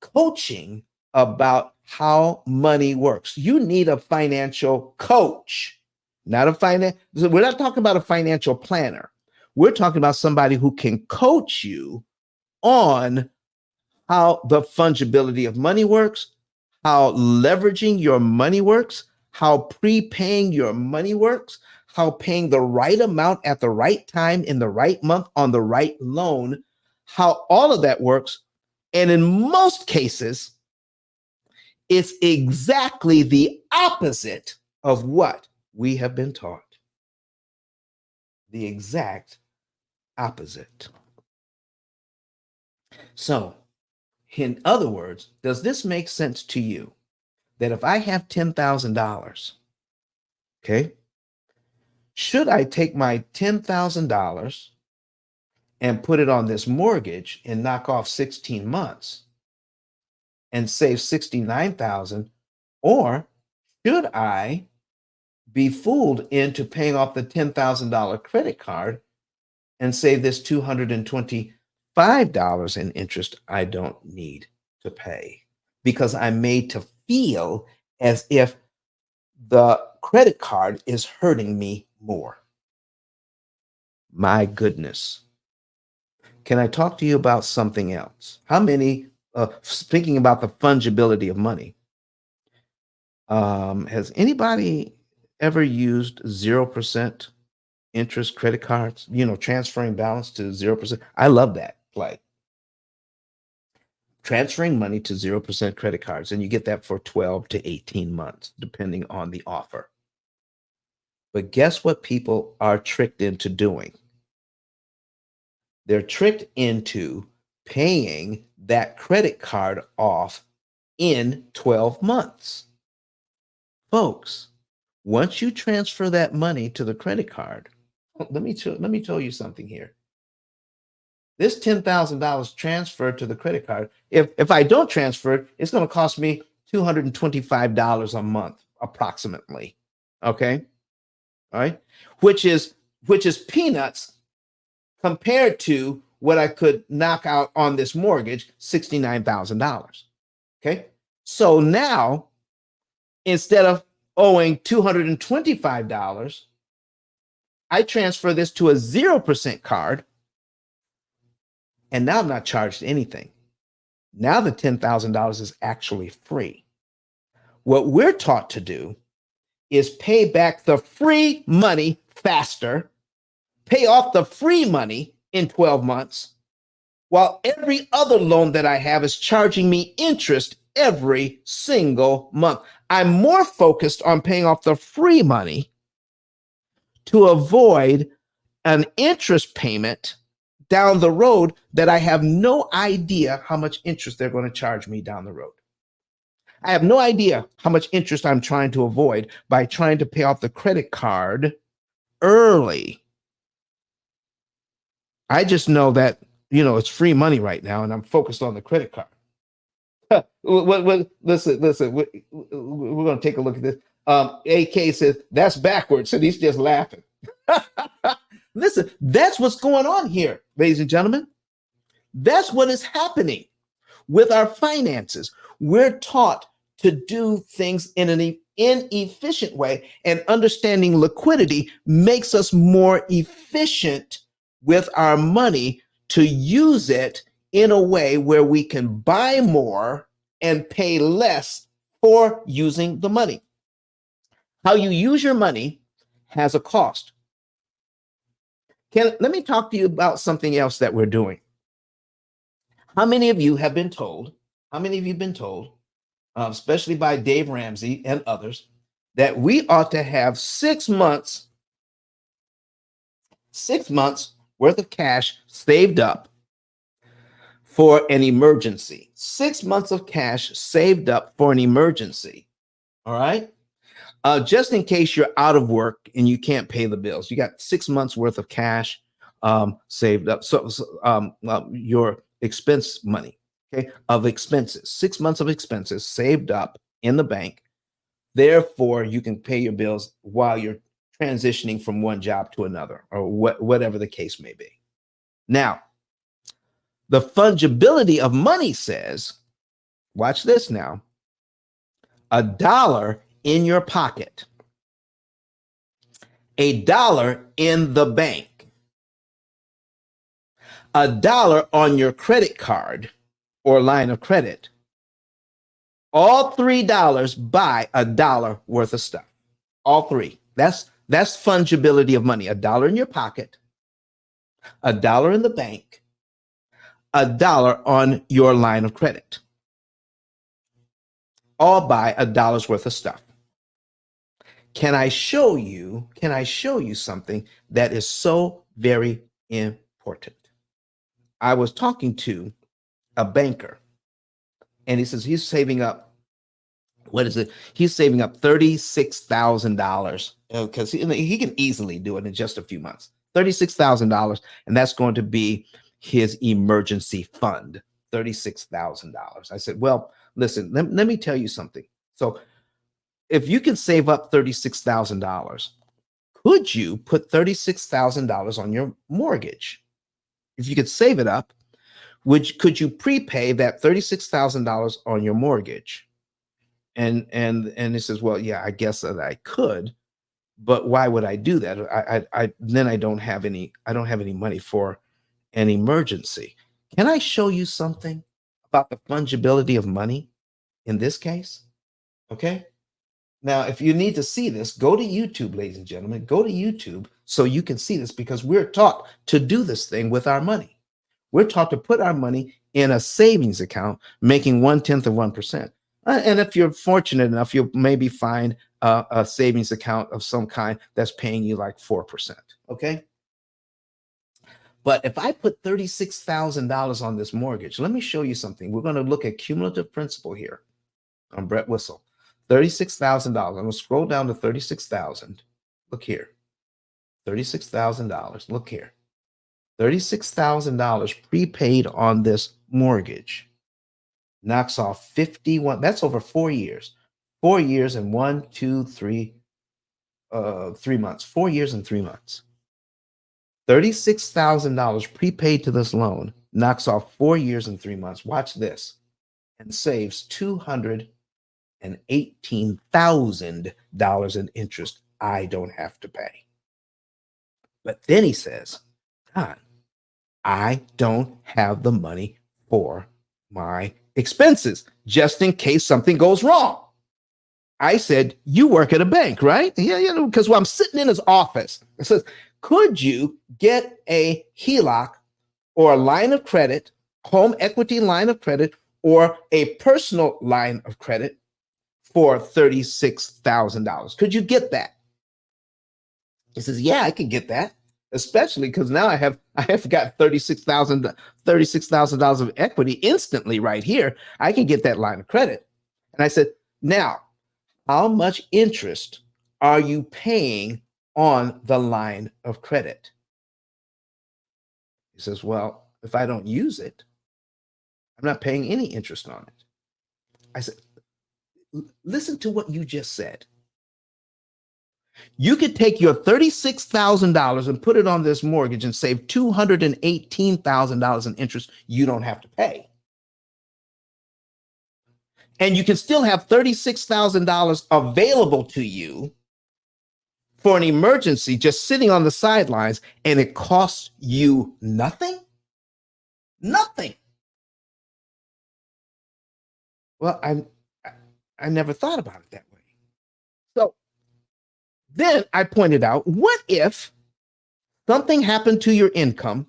coaching about how money works. You need a financial coach, not a finance. We're not talking about a financial planner. We're talking about somebody who can coach you on how the fungibility of money works, how leveraging your money works, how prepaying your money works, how paying the right amount at the right time in the right month on the right loan, how all of that works. And in most cases, it's exactly the opposite of what we have been taught. The exact opposite. So, in other words, does this make sense to you? That if I have $10,000, okay, should I take my $10,000 and put it on this mortgage and knock off 16 months and save 69,000, or should I be fooled into paying off the $10,000 credit card and save this $225 in interest I don't need to pay because I'm made to feel as if the credit card is hurting me more? My goodness. Can I talk to you about something else? How many, speaking about the fungibility of money, has anybody ever used 0% interest credit cards? Transferring balance to 0%. I love that play. Transferring money to 0% credit cards, and you get that for 12 to 18 months, depending on the offer. But guess what people are tricked into doing? They're tricked into paying that credit card off in 12 months. Folks, once you transfer that money to the credit card, let me tell you something here. This $10,000 transferred to the credit card, if I don't transfer it, it's going to cost me $225 a month, approximately. Okay? All right? Which is peanuts compared to what I could knock out on this mortgage, $69,000. Okay? So now, instead of owing $225, I transfer this to a 0% card, and now I'm not charged anything. Now the $10,000 is actually free. What we're taught to do is pay back the free money faster, pay off the free money in 12 months, while every other loan that I have is charging me interest every single month. I'm more focused on paying off the free money to avoid an interest payment down the road that I have no idea how much interest they're going to charge me down the road. I have no idea how much interest I'm trying to avoid by trying to pay off the credit card early. I just know that, it's free money right now and I'm focused on the credit card. Listen, we're going to take a look at this. AK says that's backwards, and he's just laughing. Listen, that's what's going on here, ladies and gentlemen. That's what is happening with our finances. We're taught to do things in an inefficient way, and understanding liquidity makes us more efficient with our money to use it in a way where we can buy more and pay less for using the money. How you use your money has a cost. Let me talk to you about something else that we're doing. How many of you have been told, especially by Dave Ramsey and others, that we ought to have 6 months worth of cash saved up for an emergency? 6 months of cash saved up for an emergency. All right. Just in case you're out of work and you can't pay the bills, you got 6 months worth of cash saved up. So your expense money, okay, of expenses, 6 months of expenses saved up in the bank. Therefore, you can pay your bills while you're transitioning from one job to another, or whatever the case may be. Now, the fungibility of money says, watch this now, $1 in your pocket, $1 in the bank, $1 on your credit card or line of credit. All $3 buy $1 worth of stuff. All three. That's fungibility of money. $1 in your pocket, $1 in the bank, $1 on your line of credit. All buy $1 worth of stuff. Can I show you something that is so very important? I was talking to a banker, and he says he's saving up, what is it? He's saving up $36,000 because he can easily do it in just a few months. $36,000, and that's going to be his emergency fund. $36,000. I said, well, listen, let me tell you something. So if you can save up $36,000, could you put $36,000 on your mortgage? If you could save it up, could you prepay that $36,000 on your mortgage? And he says, well, yeah, I guess that I could, but why would I do that? I don't have any money for an emergency. Can I show you something about the fungibility of money in this case? Okay. Now, if you need to see this, go to YouTube, ladies and gentlemen. Go to YouTube so you can see this, because we're taught to do this thing with our money. We're taught to put our money in a savings account, making 1/10 of 1%. And if you're fortunate enough, you'll maybe find a savings account of some kind that's paying you like 4%. Okay. But if I put $36,000 on this mortgage, let me show you something. We're going to look at cumulative principal here on Brett Whistle. $36,000. I'm going to scroll down to 36,000. Look here. $36,000. Look here. $36,000 prepaid on this mortgage knocks off 51. That's over 4 years. 4 years and 3 months. 4 years and 3 months. $36,000 prepaid to this loan knocks off 4 years and 3 months. Watch this, and saves $218,000 in interest I don't have to pay. But then he says, God, I don't have the money for my expenses just in case something goes wrong. I said, you work at a bank, right? Yeah, because I'm sitting in his office. It says, could you get a HELOC or a line of credit, home equity line of credit, or a personal line of credit for $36,000? Could you get that? He says, yeah, I can get that, especially because now I have got $36,000 of equity instantly right here. I can get that line of credit. And I said, now, how much interest are you paying on the line of credit? He says, well, if I don't use it, I'm not paying any interest on it. I said, listen to what you just said. You could take your $36,000 and put it on this mortgage and save $218,000 in interest you don't have to pay. And you can still have $36,000 available to you for an emergency just sitting on the sidelines, and it costs you nothing? Nothing. Well, I never thought about it that way. So then I pointed out, what if something happened to your income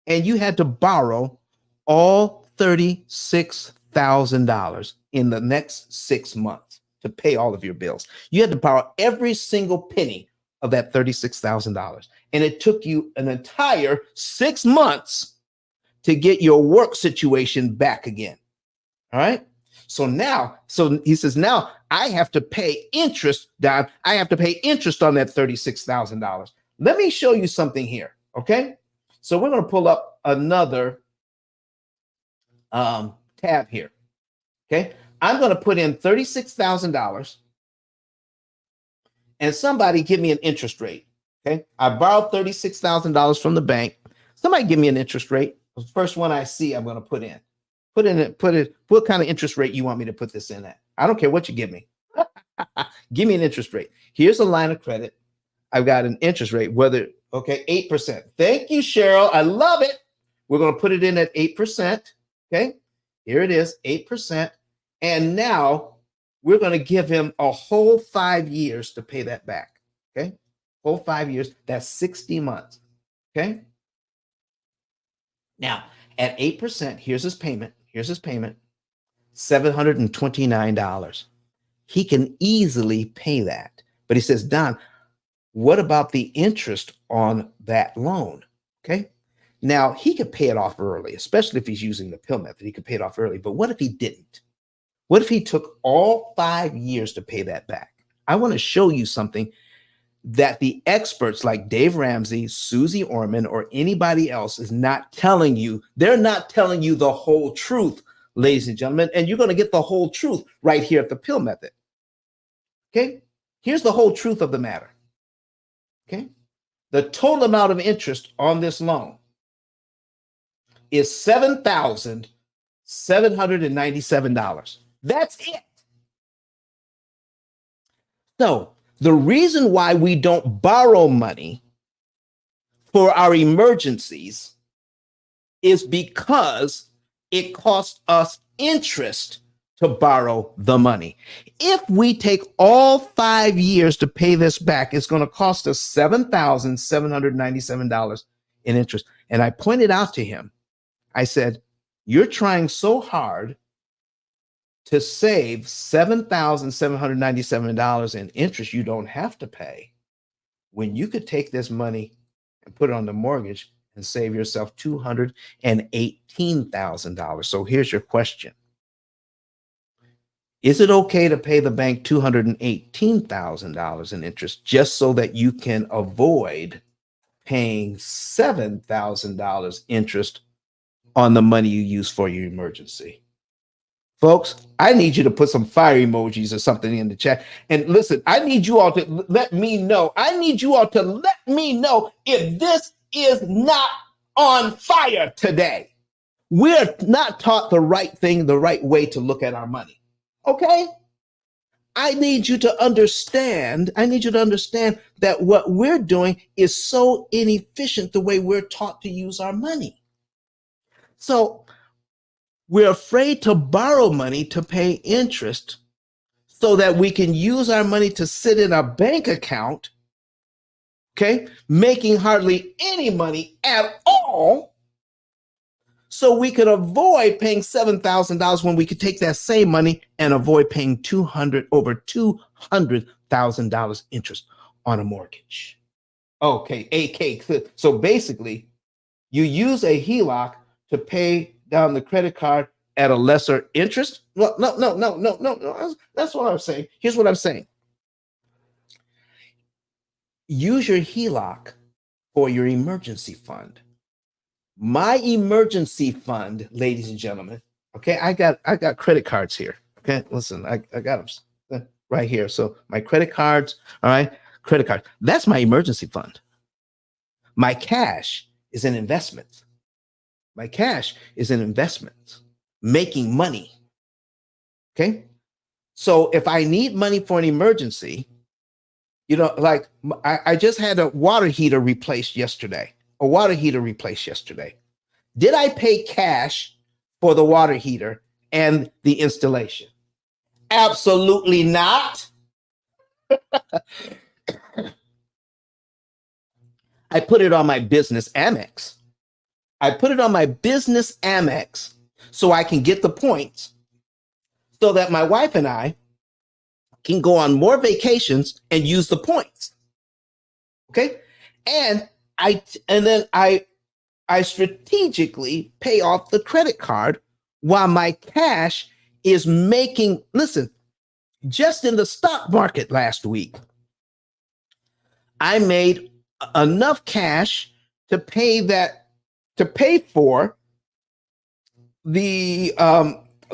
and you had to borrow all $36,000 in the next 6 months to pay all of your bills? You had to borrow every single penny of that $36,000. And it took you an entire 6 months to get your work situation back again. All right. So he says, now I have to pay interest, Don. I have to pay interest on that $36,000. Let me show you something here. Okay. So we're going to pull up another tab here. Okay. I'm going to put in $36,000 and somebody give me an interest rate. Okay. I borrowed $36,000 from the bank. Somebody give me an interest rate. The first one I see, I'm going to put in. What kind of interest rate you want me to put this in at? I don't care what you give me. Give me an interest rate. Here's a line of credit. I've got an interest rate, 8%. Thank you, Cheryl. I love it. We're going to put it in at 8%. Okay. Here it is, 8%. And now we're going to give him a whole 5 years to pay that back. Okay. Whole 5 years. That's 60 months. Okay. Now at 8%, here's his payment. $729. He can easily pay that. But he says, Don, what about the interest on that loan? Okay. Now he could pay it off early, especially if he's using the P.I.L.L method. He could pay it off early. But what if he didn't? What if he took all 5 years to pay that back? I want to show you something that the experts like Dave Ramsey, Susie Orman, or anybody else is not telling you. They're not telling you the whole truth, ladies and gentlemen, and you're going to get the whole truth right here at the P.I.L.L method. Okay, here's the whole truth of the matter. Okay, the total amount of interest on this loan is $7,797. That's it. So the reason why we don't borrow money for our emergencies is because it costs us interest to borrow the money. If we take all 5 years to pay this back, it's going to cost us $7,797 in interest. And I pointed out to him, I said, you're trying so hard to save $7,797 in interest you don't have to pay, when you could take this money and put it on the mortgage and save yourself $218,000. So here's your question. Is it okay to pay the bank $218,000 in interest just so that you can avoid paying $7,000 interest on the money you use for your emergency? Folks, I need you to put some fire emojis or something in the chat. And listen, I need you all to let me know. If this is not on fire today. We're not taught the right thing, the right way to look at our money. Okay? I need you to understand that what we're doing is so inefficient the way we're taught to use our money. So we're afraid to borrow money to pay interest so that we can use our money to sit in a bank account, okay, making hardly any money at all, so we could avoid paying $7,000 when we could take that same money and avoid paying over $200,000 interest on a mortgage. Okay, AK. So basically, you use a HELOC to pay down the credit card at a lesser interest. No, no, no, no, no, no, no. That's what I'm saying. Here's what I'm saying. Use your HELOC for your emergency fund. My emergency fund, ladies and gentlemen. Okay, I got credit cards here. Okay, listen, I got them right here. So my credit cards, all right, credit card. That's my emergency fund. My cash is an investment. My cash is an investment, making money. Okay, so if I need money for an emergency, like I just had a water heater replaced yesterday. A water heater replaced yesterday. Did I pay cash for the water heater and the installation? Absolutely not. I put it on my business Amex. I put it on my business Amex so I can get the points so that my wife and I can go on more vacations and use the points. Okay? And then I strategically pay off the credit card while my cash is making, listen, just in the stock market last week, I made enough cash to pay for the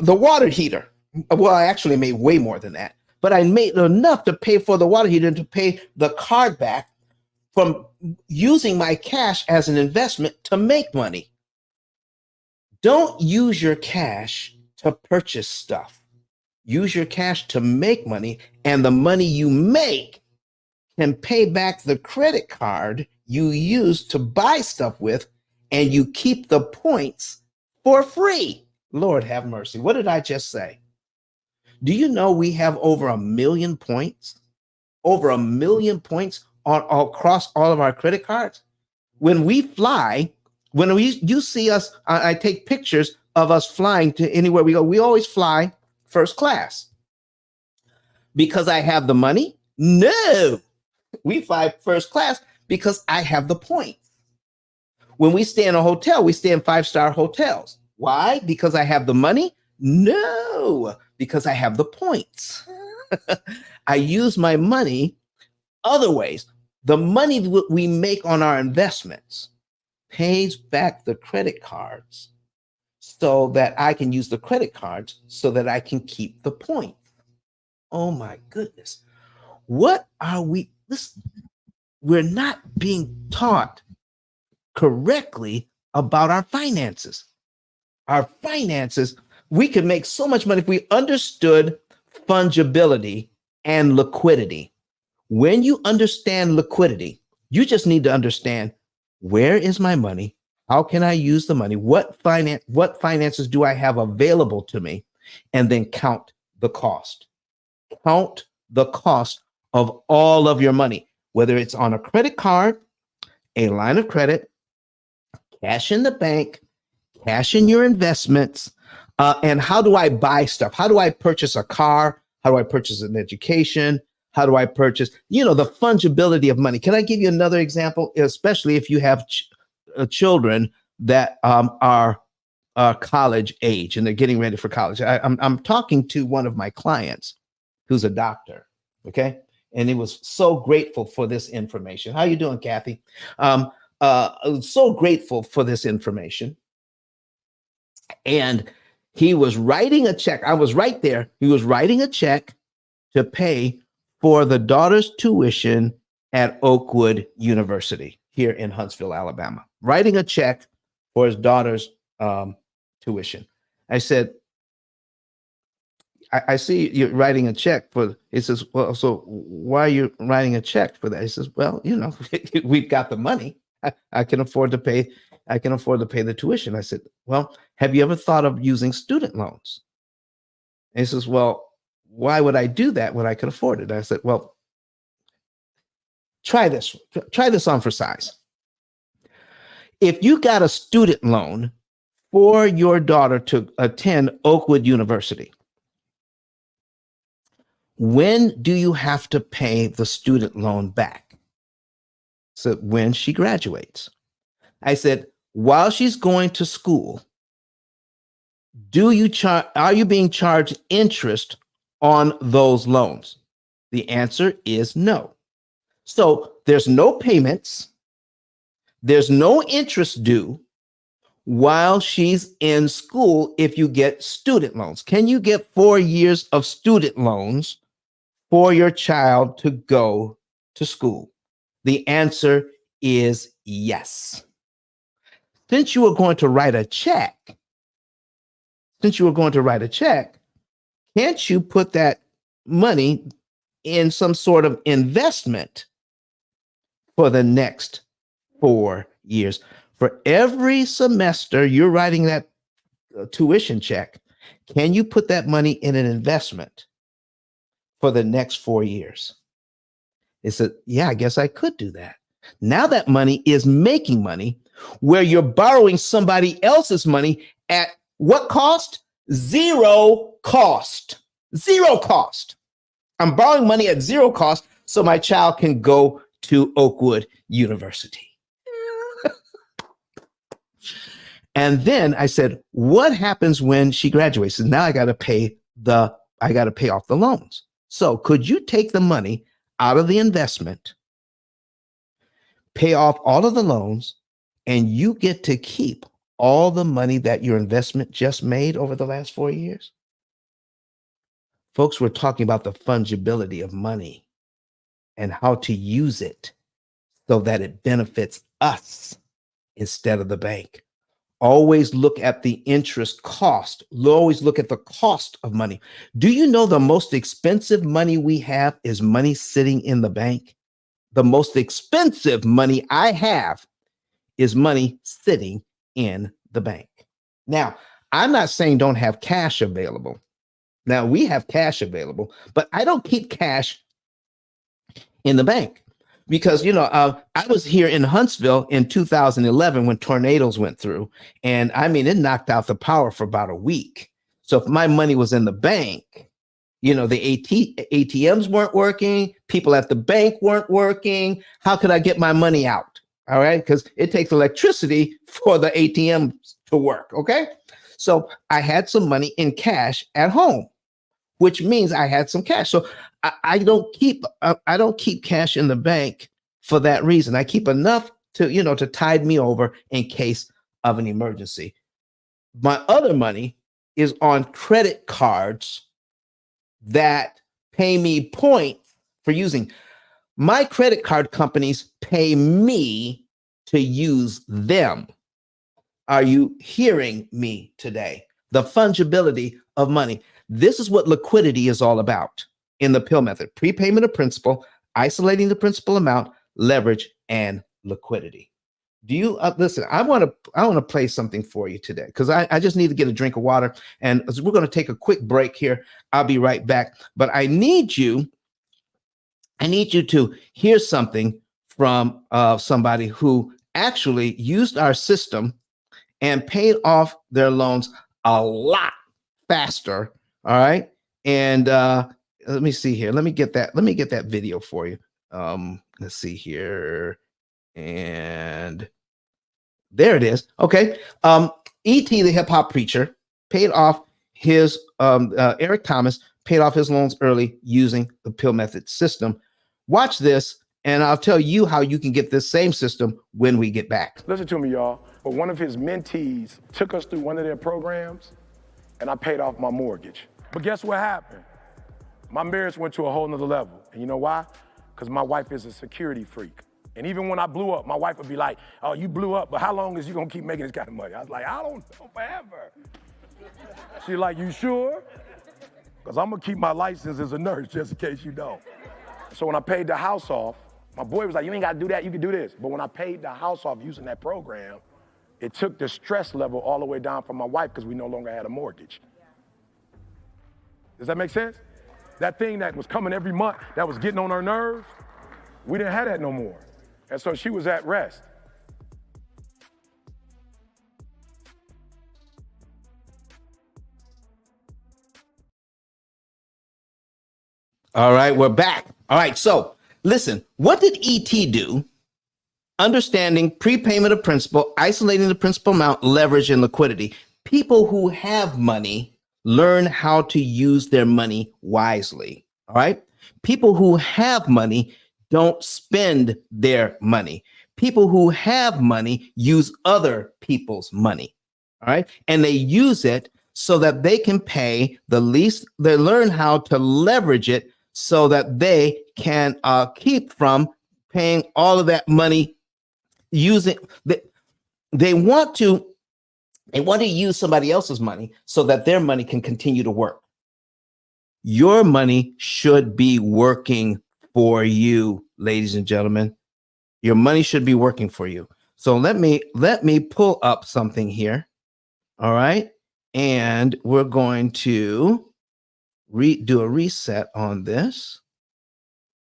water heater. Well, I actually made way more than that, but I made enough to pay for the water heater and to pay the card back from using my cash as an investment to make money. Don't use your cash to purchase stuff. Use your cash to make money, and the money you make can pay back the credit card you use to buy stuff with, and you keep the points for free. Lord have mercy. What did I just say? Do you know we have over 1 million points? Over 1 million points across all of our credit cards? When we fly, you see us, I take pictures of us flying to anywhere we go. We always fly first class because I have the money. No, we fly first class because I have the points. When we stay in a hotel, we stay in 5-star hotels. Why? Because I have the money? No, because I have the points. I use my money other ways. The money that we make on our investments pays back the credit cards so that I can use the credit cards so that I can keep the point. Oh my goodness. What are we? We're not being taught correctly about our finances. Our finances, we could make so much money if we understood fungibility and liquidity. When you understand liquidity, you just need to understand, where is my money? How can I use the money? What finances do I have available to me? And then count the cost. Count the cost of all of your money, whether it's on a credit card, a line of credit, cash in the bank, cash in your investments, and how do I buy stuff? How do I purchase a car? How do I purchase an education? How do I purchase, the fungibility of money? Can I give you another example, especially if you have children that are college age and they're getting ready for college? I'm talking to one of my clients who's a doctor, okay? And he was so grateful for this information. How you doing, Kathy? So grateful for this information. And he was writing a check. I was right there. He was writing a check to pay for the daughter's tuition at Oakwood University here in Huntsville, Alabama. Writing a check for his daughter's tuition. I said, I see you're writing a check for, he says, well, so why are you writing a check for that? He says, well, we've got the money. I can afford to pay the tuition. I said, well, have you ever thought of using student loans? And he says, well, why would I do that when I could afford it? I said, well, try this on for size. If you got a student loan for your daughter to attend Oakwood University, when do you have to pay the student loan back? So when she graduates, I said, while she's going to school, are you being charged interest on those loans? The answer is no. So there's no payments, there's no interest due while she's in school if you get student loans. Can you get 4 years of student loans for your child to go to school? The answer is yes. Since you were going to write a check, can't you put that money in some sort of investment for the next 4 years? For every semester you're writing that tuition check, can you put that money in an investment for the next 4 years? They said, yeah, I guess I could do that. Now that money is making money where you're borrowing somebody else's money at what cost? Zero cost. Zero cost. I'm borrowing money at zero cost so my child can go to Oakwood University. And then I said, what happens when she graduates? And now I got to pay off the loans. So could you take the money out of the investment, pay off all of the loans, and you get to keep all the money that your investment just made over the last 4 years? Folks, we're talking about the fungibility of money and how to use it so that it benefits us instead of the bank. Always look at the interest cost. Always look at the cost of money. Do you know the most expensive money we have is money sitting in the bank? The most expensive money I have is money sitting in the bank. Now, I'm not saying don't have cash available. Now, we have cash available, but I don't keep cash in the bank because, I was here in Huntsville in 2011 when tornadoes went through. And I mean, it knocked out the power for about a week. So if my money was in the bank, the ATMs weren't working. People at the bank weren't working. How could I get my money out? All right. Because it takes electricity for the ATMs to work. Okay. So I had some money in cash at home, which means I had some cash. So I don't keep cash in the bank for that reason. I keep enough to tide me over in case of an emergency. My other money is on credit cards that pay me points for using. My credit card companies pay me to use them. Are you hearing me today? The fungibility of money. This is what liquidity is all about in the P.I.L.L method: prepayment of principal, isolating the principal amount, leverage, and liquidity. Do you listen? I want to play something for you today because I just need to get a drink of water, and we're going to take a quick break here. I'll be right back, but I need you to hear something from somebody who actually used our system and paid off their loans a lot faster. All right. And let me see here. Let me get that video for you. Let's see here. And there it is. Okay. E.T., the hip hop preacher, paid off his Eric Thomas paid off his loans early using the P.I.L.L method system. Watch this, and I'll tell you how you can get this same system when we get back. Listen to me, y'all. But one of his mentees took us through one of their programs, and I paid off my mortgage. But guess what happened? My marriage went to a whole nother level. And you know why? Because my wife is a security freak. And even when I blew up, my wife would be like, oh, you blew up, but how long is you gonna keep making this kind of money? I was like, I don't know, forever. She's like, you sure? Because I'm gonna keep my license as a nurse just in case you don't. So when I paid the house off, my boy was like, you ain't gotta do that, you can do this. But when I paid the house off using that program, it took the stress level all the way down for my wife because we no longer had a mortgage. Does that make sense? That thing that was coming every month, that was getting on her nerves, we didn't have that no more. And so she was at rest. All right, we're back. All right, so listen, what did E.T. do understanding prepayment of principal, isolating the principal amount, leverage, and liquidity. People who have money learn how to use their money wisely. All right. People who have money don't spend their money. People who have money use other people's money. All right. And they use it so that they can pay the least. They learn how to leverage it so that they can keep from paying all of that money using they want to use somebody else's money so that their money can continue to work. Your money should be working for you, ladies and gentlemen. Your money should be working for you. So let me pull up something here. All right. And we're going to do a reset on this.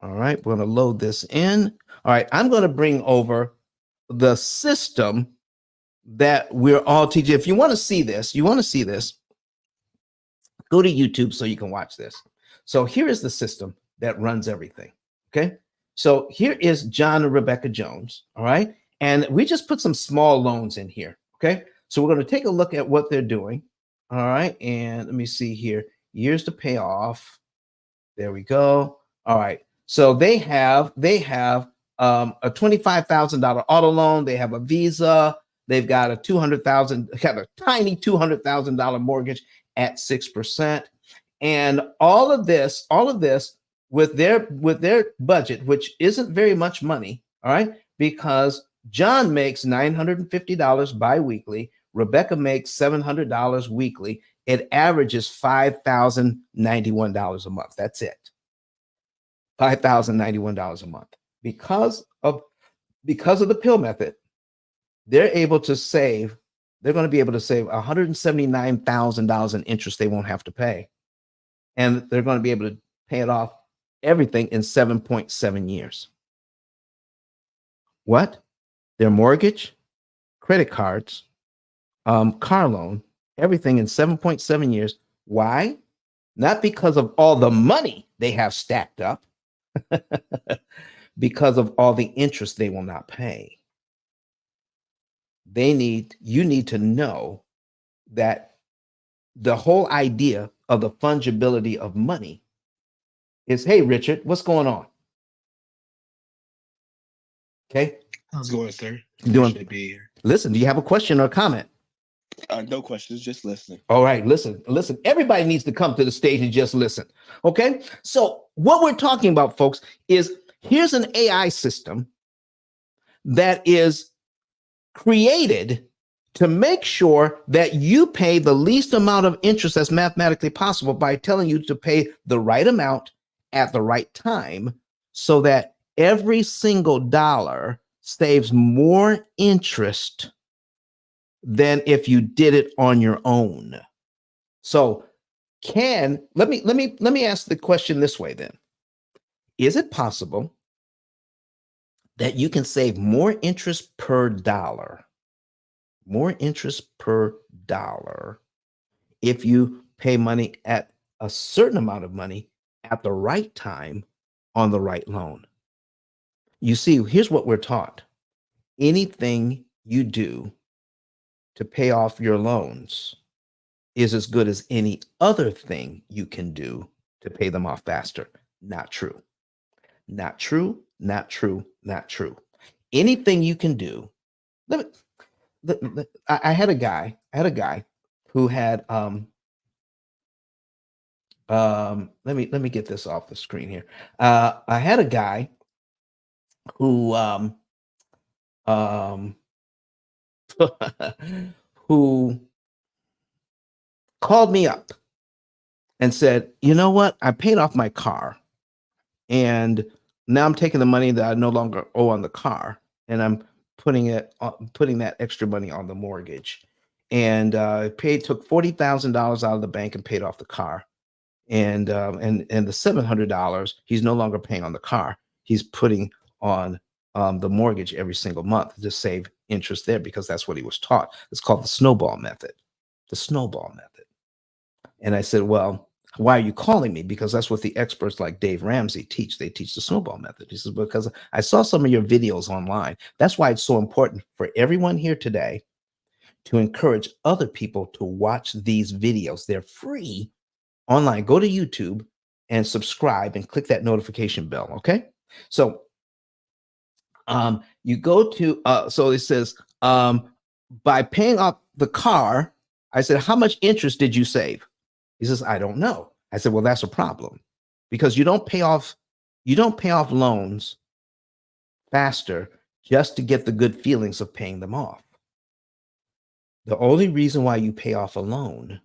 All right. We're going to load this in. All right. I'm going to bring over the system that we're all teaching. If you want to see this, go to YouTube so you can watch this. So here is the system that runs everything. Okay. So here is John and Rebecca Jones. All right. And we just put some small loans in here. Okay. So we're going to take a look at what they're doing. All right. And let me see here. Years to pay off. There we go. All right. So they have a $25,000 auto loan. They have a Visa. They've got a tiny $200,000 mortgage at 6%. And all of this with their budget, which isn't very much money. All right. Because John makes $950 biweekly. Rebecca makes $700 weekly. It averages $5,091 a month. That's it. $5,091 a month. Because of the P.I.L.L method, they're going to be able to save $179,000 in interest they won't have to pay. And they're going to be able to pay it off everything in 7.7 years. What? Their mortgage, credit cards, car loan, everything in 7.7 years. Why? Not because of all the money they have stacked up, because of all the interest they will not pay. You need to know that the whole idea of the fungibility of money is, hey, Richard, what's going on? Okay. How's it going, sir? Doing. To be here. Listen, do you have a question or a comment? No questions, just listening. All right, listen. Everybody needs to come to the stage and just listen. Okay. So what we're talking about, folks, is here's an AI system that is created to make sure that you pay the least amount of interest that's mathematically possible by telling you to pay the right amount at the right time so that every single dollar saves more interest than if you did it on your own. So let me ask the question this way then. Is it possible that you can save more interest per dollar if you pay money at a certain amount of money at the right time on the right loan? You see, here's what we're taught. Anything you do to pay off your loans is as good as any other thing you can do to pay them off faster. Not true. Not true, not true, not true. Anything you can do. I had a guy who had let me get this off the screen here. I had a guy who who called me up and said, you know what? I paid off my car and now I'm taking the money that I no longer owe on the car and I'm putting that extra money on the mortgage. And took $40,000 out of the bank and paid off the car. And the $700 he's no longer paying on the car. He's putting on the mortgage every single month to save interest there because that's what he was taught. It's called the snowball method. The snowball method. And I said, well, Why are you calling me? Because that's what the experts like Dave Ramsey teach. They teach the snowball method. He says, because I saw some of your videos online. That's why it's so important for everyone here today to encourage other people to watch these videos. They're free online. Go to YouTube and subscribe and click that notification bell. Okay. So you go to, so it says, by paying off the car, I said, how much interest did you save? He says, I don't know. I said, well, that's a problem because you don't pay off loans faster just to get the good feelings of paying them off. The only reason why you pay off a loan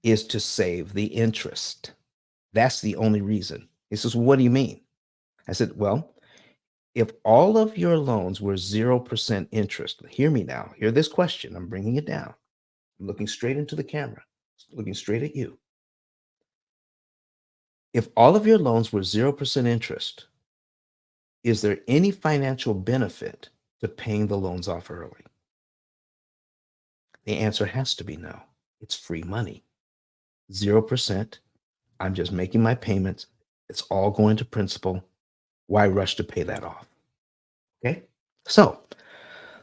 is to save the interest. That's the only reason. He says, what do you mean? I said, well, if all of your loans were 0% interest, hear me now, hear this question. I'm bringing it down. I'm looking straight into the camera, looking straight at you. If all of your loans were 0% interest, is there any financial benefit to paying the loans off early? The answer has to be no. It's free money. 0%. I'm just making my payments. It's all going to principal. Why rush to pay that off? Okay. So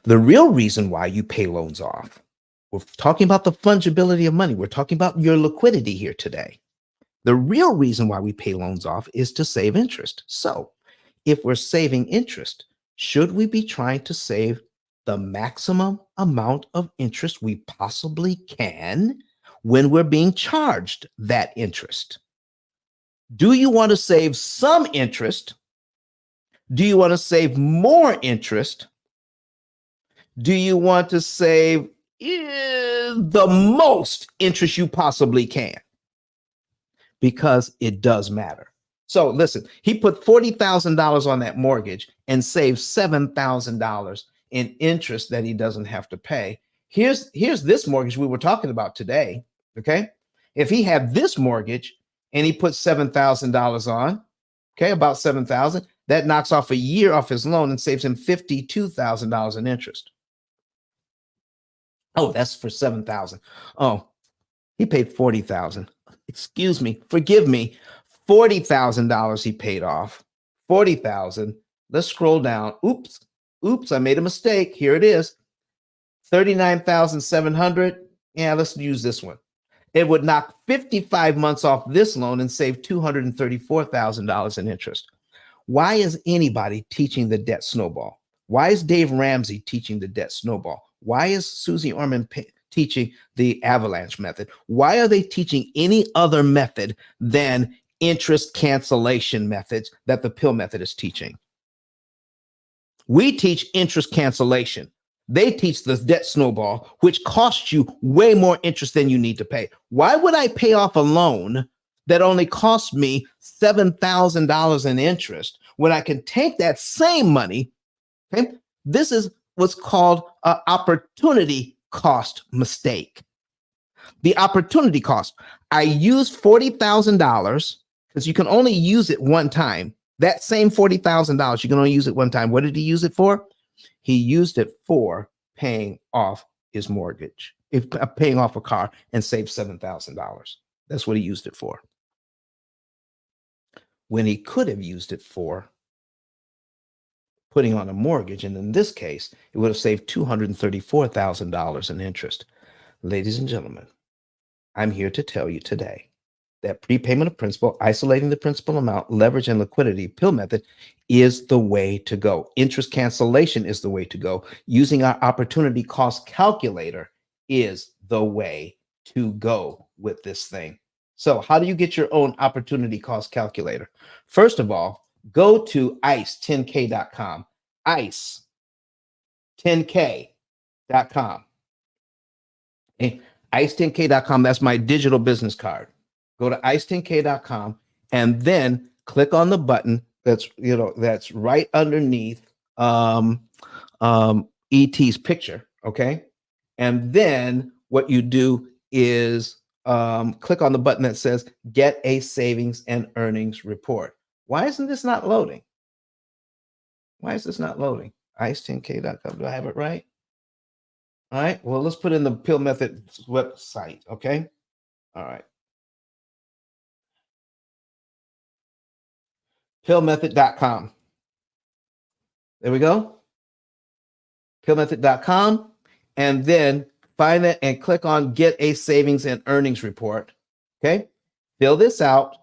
the real reason why you pay loans off, we're talking about the fungibility of money. We're talking about your liquidity here today. The real reason why we pay loans off is to save interest. So if we're saving interest, should we be trying to save the maximum amount of interest we possibly can when we're being charged that interest? Do you want to save some interest? Do you want to save more interest? Do you want to save the most interest you possibly can? Because it does matter. So listen, he put $40,000 on that mortgage and saved $7,000 in interest that he doesn't have to pay. Here's this mortgage we were talking about today. Okay. If he had this mortgage and he put $7,000 on, okay, about 7,000, that knocks off a year off his loan and saves him $52,000 in interest. Oh, that's for 7,000. Oh, he paid 40,000. Excuse me, forgive me. $40,000 he paid off. 40,000. Let's scroll down. Oops, I made a mistake. Here it is. 39,700. Yeah, let's use this one. It would knock 55 months off this loan and save $234,000 in interest. Why is anybody teaching the debt snowball? Why is Dave Ramsey teaching the debt snowball? Why is Susie Orman teaching the avalanche method? Why are they teaching any other method than interest cancellation methods that the P.I.L.L method is teaching? We teach interest cancellation. They teach the debt snowball, which costs you way more interest than you need to pay. Why would I pay off a loan that only cost me $7,000 in interest when I can take that same money? Okay, this is what's called an opportunity cost mistake. The opportunity cost. I used $40,000 because you can only use it one time. That same $40,000, you can only use it one time. What did he use it for? He used it for paying off his mortgage, paying off a car, and saved $7,000. That's what he used it for. When he could have used it for putting on a mortgage, and in this case, it would have saved $234,000 in interest. Ladies and gentlemen, I'm here to tell you today that prepayment of principal, isolating the principal amount, leverage, and liquidity, P.I.L.L method is the way to go. Interest cancellation is the way to go. Using our opportunity cost calculator is the way to go with this thing. So how do you get your own opportunity cost calculator? First of all, go to ice10k.com, ice10k.com. Okay? ice10k.com, that's my digital business card. Go to ice10k.com and then click on the button that's right underneath ET's picture. Okay. And then what you do is click on the button that says get a savings and earnings report. Why isn't this not loading? Why is this not loading? ice10k.com. Do I have it right? All right. Well, let's put in the P.I.L.L method website. Okay. All right. PILLmethod.com. There we go. PILLmethod.com. And then find it and click on Get a Savings and Earnings Report. Okay. Fill this out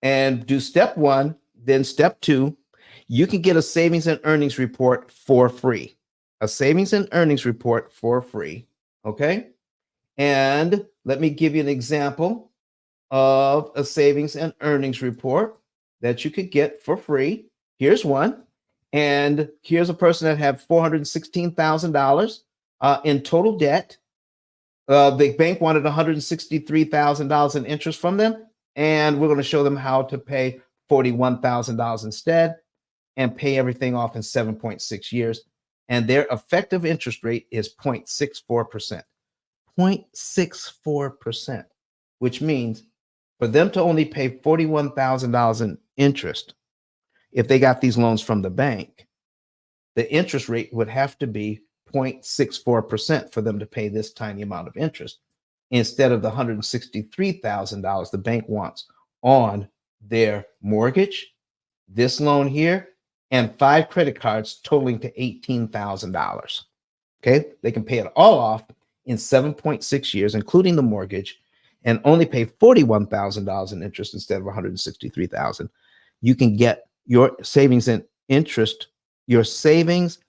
and do step 1, then step 2. You can get a savings and earnings report for free. A savings and earnings report for free. Okay. And let me give you an example of a savings and earnings report that you could get for free. Here's one. And here's a person that had $416,000 in total debt. The bank wanted $163,000 in interest from them. And we're going to show them how to pay $41,000 instead and pay everything off in 7.6 years. And their effective interest rate is 0.64%. 0.64%, which means for them to only pay $41,000 in interest, if they got these loans from the bank, the interest rate would have to be 0.64% for them to pay this tiny amount of interest instead of the $163,000 the bank wants on their mortgage, this loan here, and 5 credit cards totaling to $18,000. Okay, they can pay it all off in 7.6 years, including the mortgage, and only pay $41,000 in interest instead of $163,000. You can get your savings and interest, your savings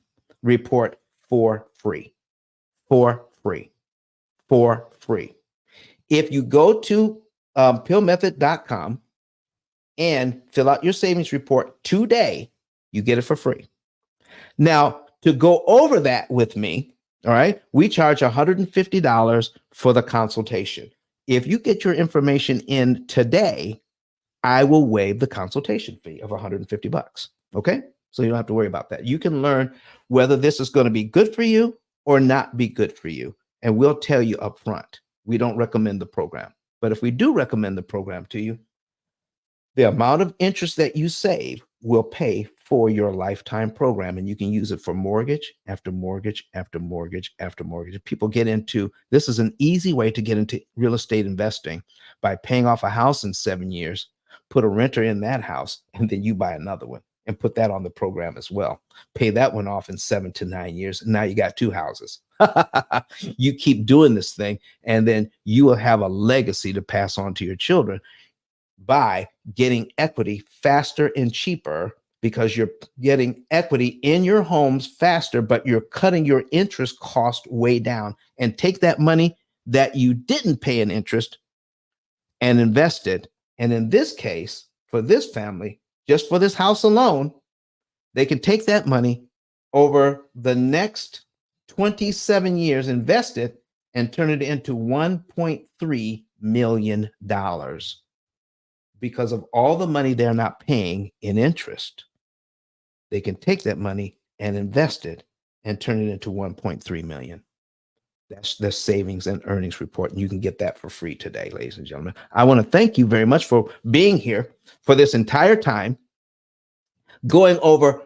report for free, for free, for free. If you go to PILLmethod.com and fill out your savings report today, you get it for free. Now, to go over that with me, all right, we charge $150 for the consultation. If you get your information in today, I will waive the consultation fee of $150. Okay, so you don't have to worry about that. You can learn whether this is going to be good for you or not be good for you, and we'll tell you up front. We don't recommend the program, but if we do recommend the program to you, the amount of interest that you save will pay for your lifetime program, and you can use it for mortgage after mortgage after mortgage after mortgage. People get into this is an easy way to get into real estate investing by paying off a house in 7 years, put a renter in that house, and then you buy another one and put that on the program as well. Pay that one off in 7 to 9 years, and now you got 2 houses. You keep doing this thing, and then you will have a legacy to pass on to your children by getting equity faster and cheaper, because you're getting equity in your homes faster, but you're cutting your interest cost way down. And take that money that you didn't pay in interest and invest it. And in this case, for this family, just for this house alone, they can take that money over the next 27 years, invest it, and turn it into $1.3 million. Because of all the money they're not paying in interest, they can take that money and invest it and turn it into 1.3 million. That's the savings and earnings report. And you can get that for free today, ladies and gentlemen. I want to thank you very much for being here for this entire time, going over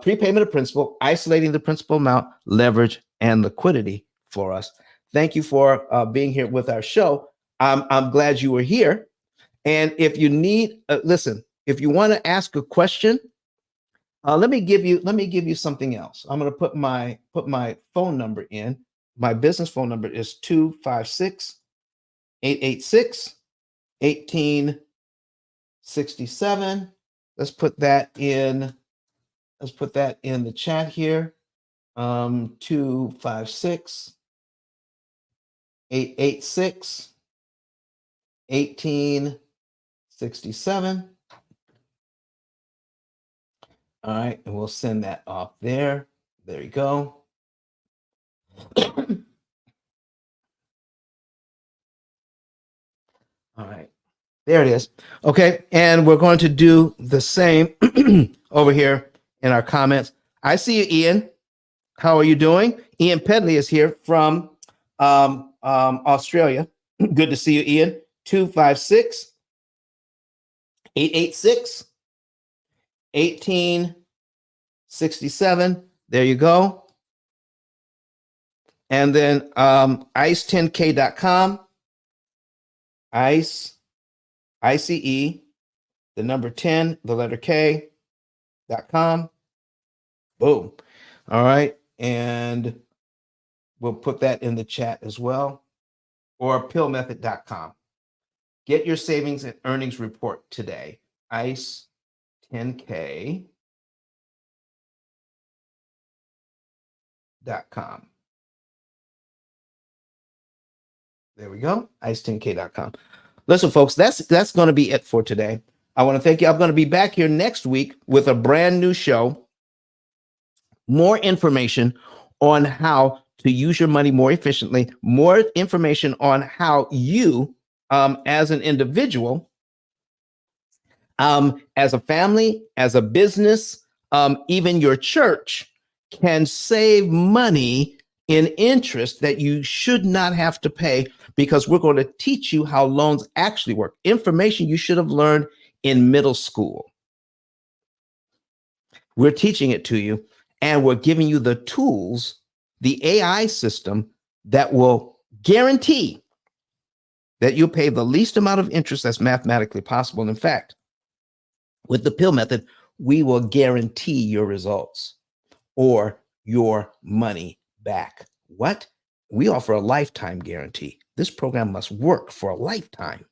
prepayment of principal, isolating the principal amount, leverage, and liquidity for us. Thank you for being here with our show. I'm glad you were here. And if you need, listen, if you want to ask a question, let me give you something else. I'm going to put my phone number in. My business phone number is 256-886-1867. Let's put that in. Let's put that in the chat here. 256-886-1867. All right, and we'll send that off there. There you go. All right, there it is. Okay, and we're going to do the same over here in our comments. I see you, Ian. How are you doing? Ian Pedley is here from Australia. Good to see you, Ian. 256-886-1867. There you go. And then ice10k.com. ICE the number 10, the letter K.com. Boom. All right. And we'll put that in the chat as well, or pillmethod.com. Get your savings and earnings report today. ICE 10K.com. There we go. ICE10K.com. Listen, folks, that's going to be it for today. I want to thank you. I'm going to be back here next week with a brand new show, more information on how to use your money more efficiently, more information on how you, as an individual, as a family, as a business, even your church can save money in interest that you should not have to pay, because we're going to teach you how loans actually work. Information you should have learned in middle school. We're teaching it to you, and we're giving you the tools, the AI system that will guarantee that you'll pay the least amount of interest that's mathematically possible. In fact, with the P.I.L.L method, we will guarantee your results or your money back. What? We offer a lifetime guarantee. This program must work for a lifetime.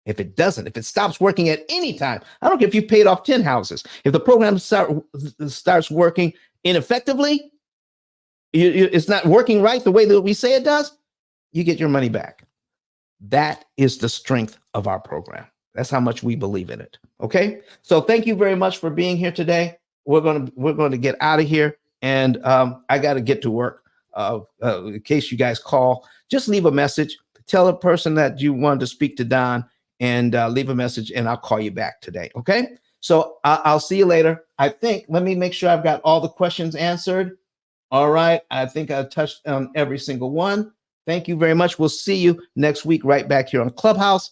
If it doesn't, if it stops working at any time, I don't care if you paid off 10 houses. If the program starts working ineffectively, it's not working right the way that we say it does, you get your money back. That is the strength of our program. That's how much we believe in it. Okay. So thank you very much for being here today. We're going to get out of here, and I got to get to work. In case you guys call, just leave a message. Tell a person that you wanted to speak to Don, and leave a message, and I'll call you back today. Okay. So I'll see you later. Let me make sure I've got all the questions answered. All right. I think I touched on every single one. Thank you very much. We'll see you next week right back here on Clubhouse.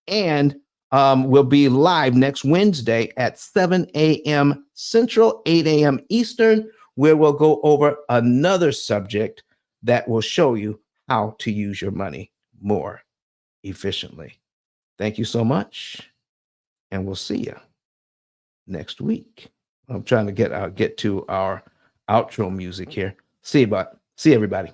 And we'll be live next Wednesday at 7 a.m. Central, 8 a.m. Eastern, where we'll go over another subject that will show you how to use your money more efficiently. Thank you so much, and we'll see you next week. I'm trying to get to our outro music here. See you, everybody.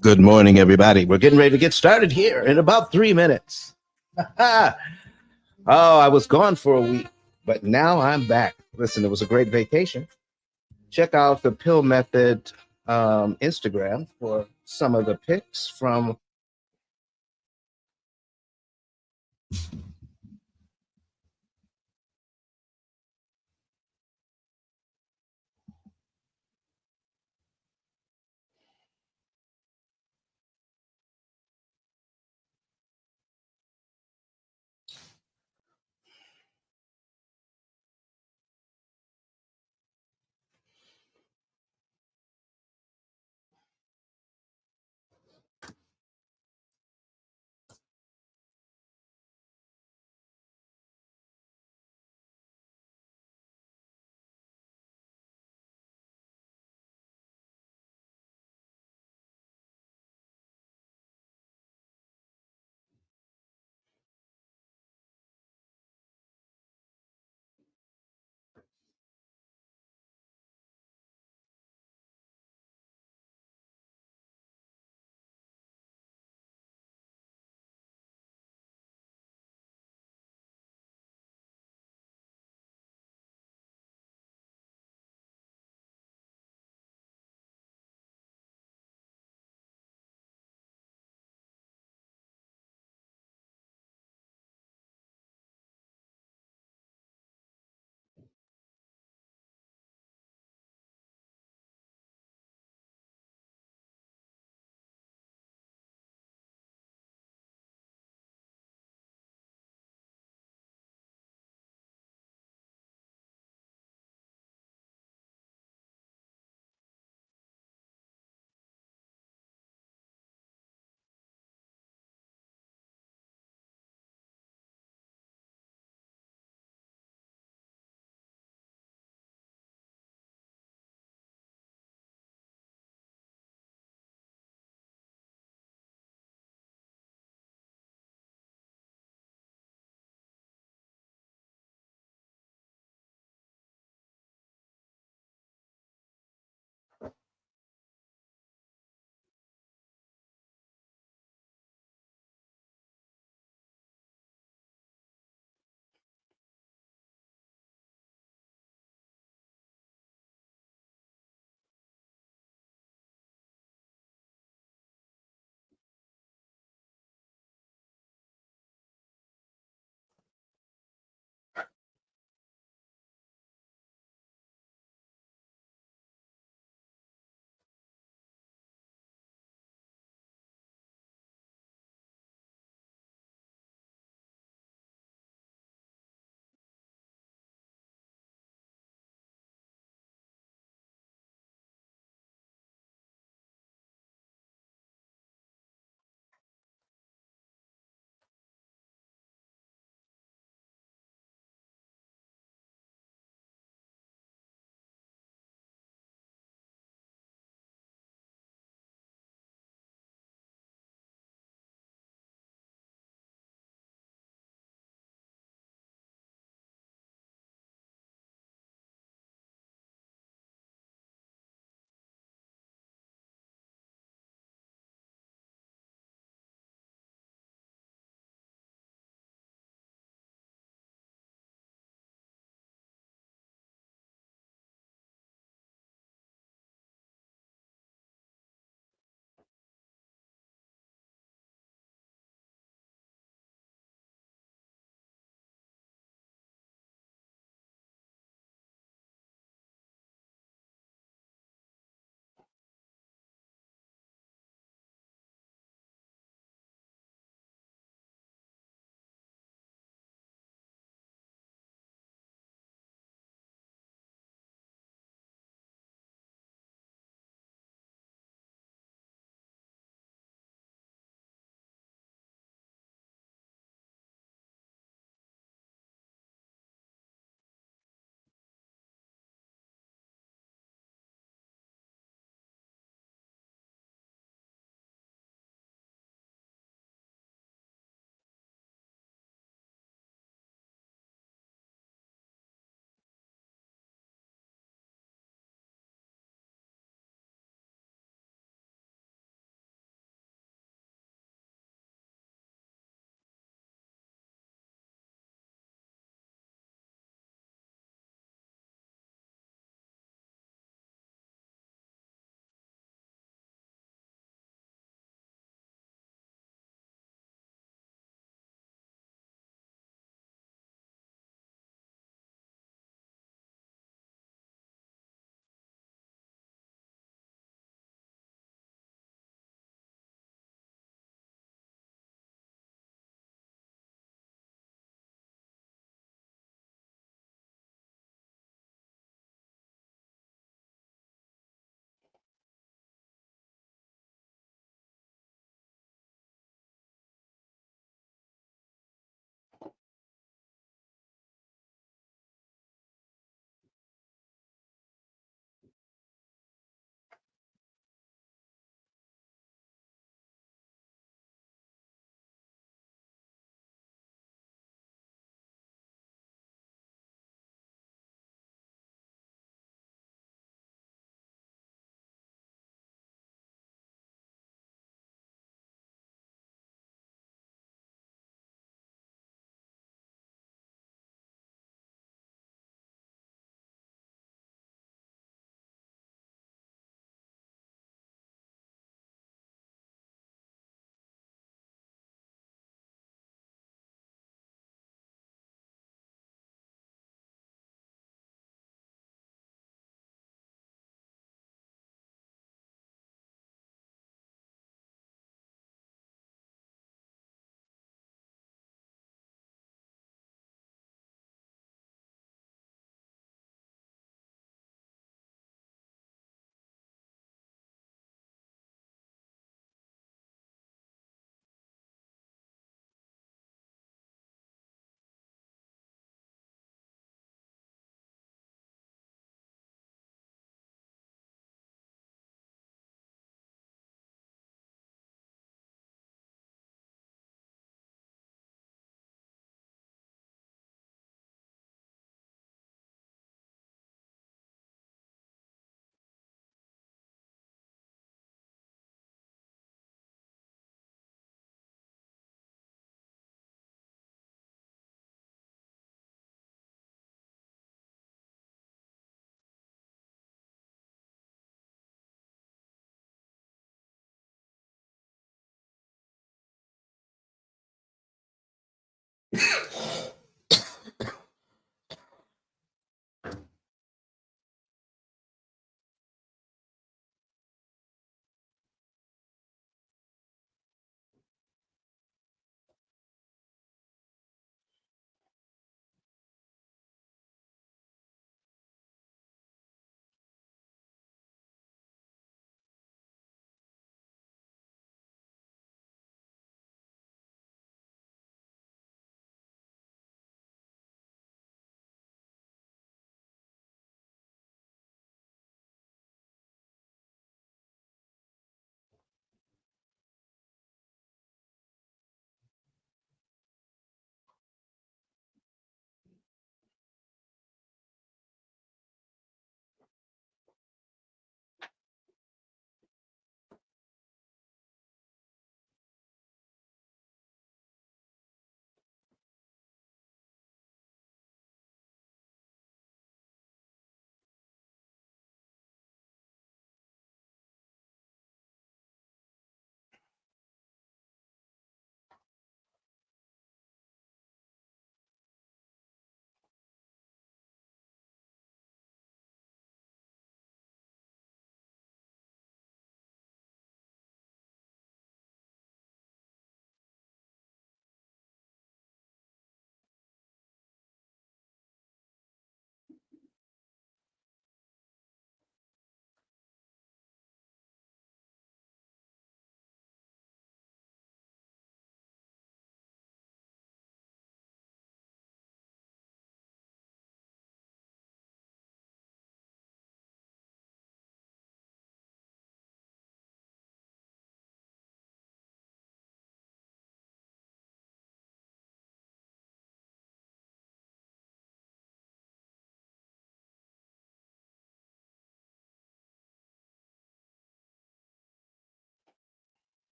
Good morning, everybody. We're getting ready to get started here in about 3 minutes. Oh, I was gone for a week, but now I'm back. Listen, it was a great vacation. Check out the P.I.L.L Method Instagram for some of the pics from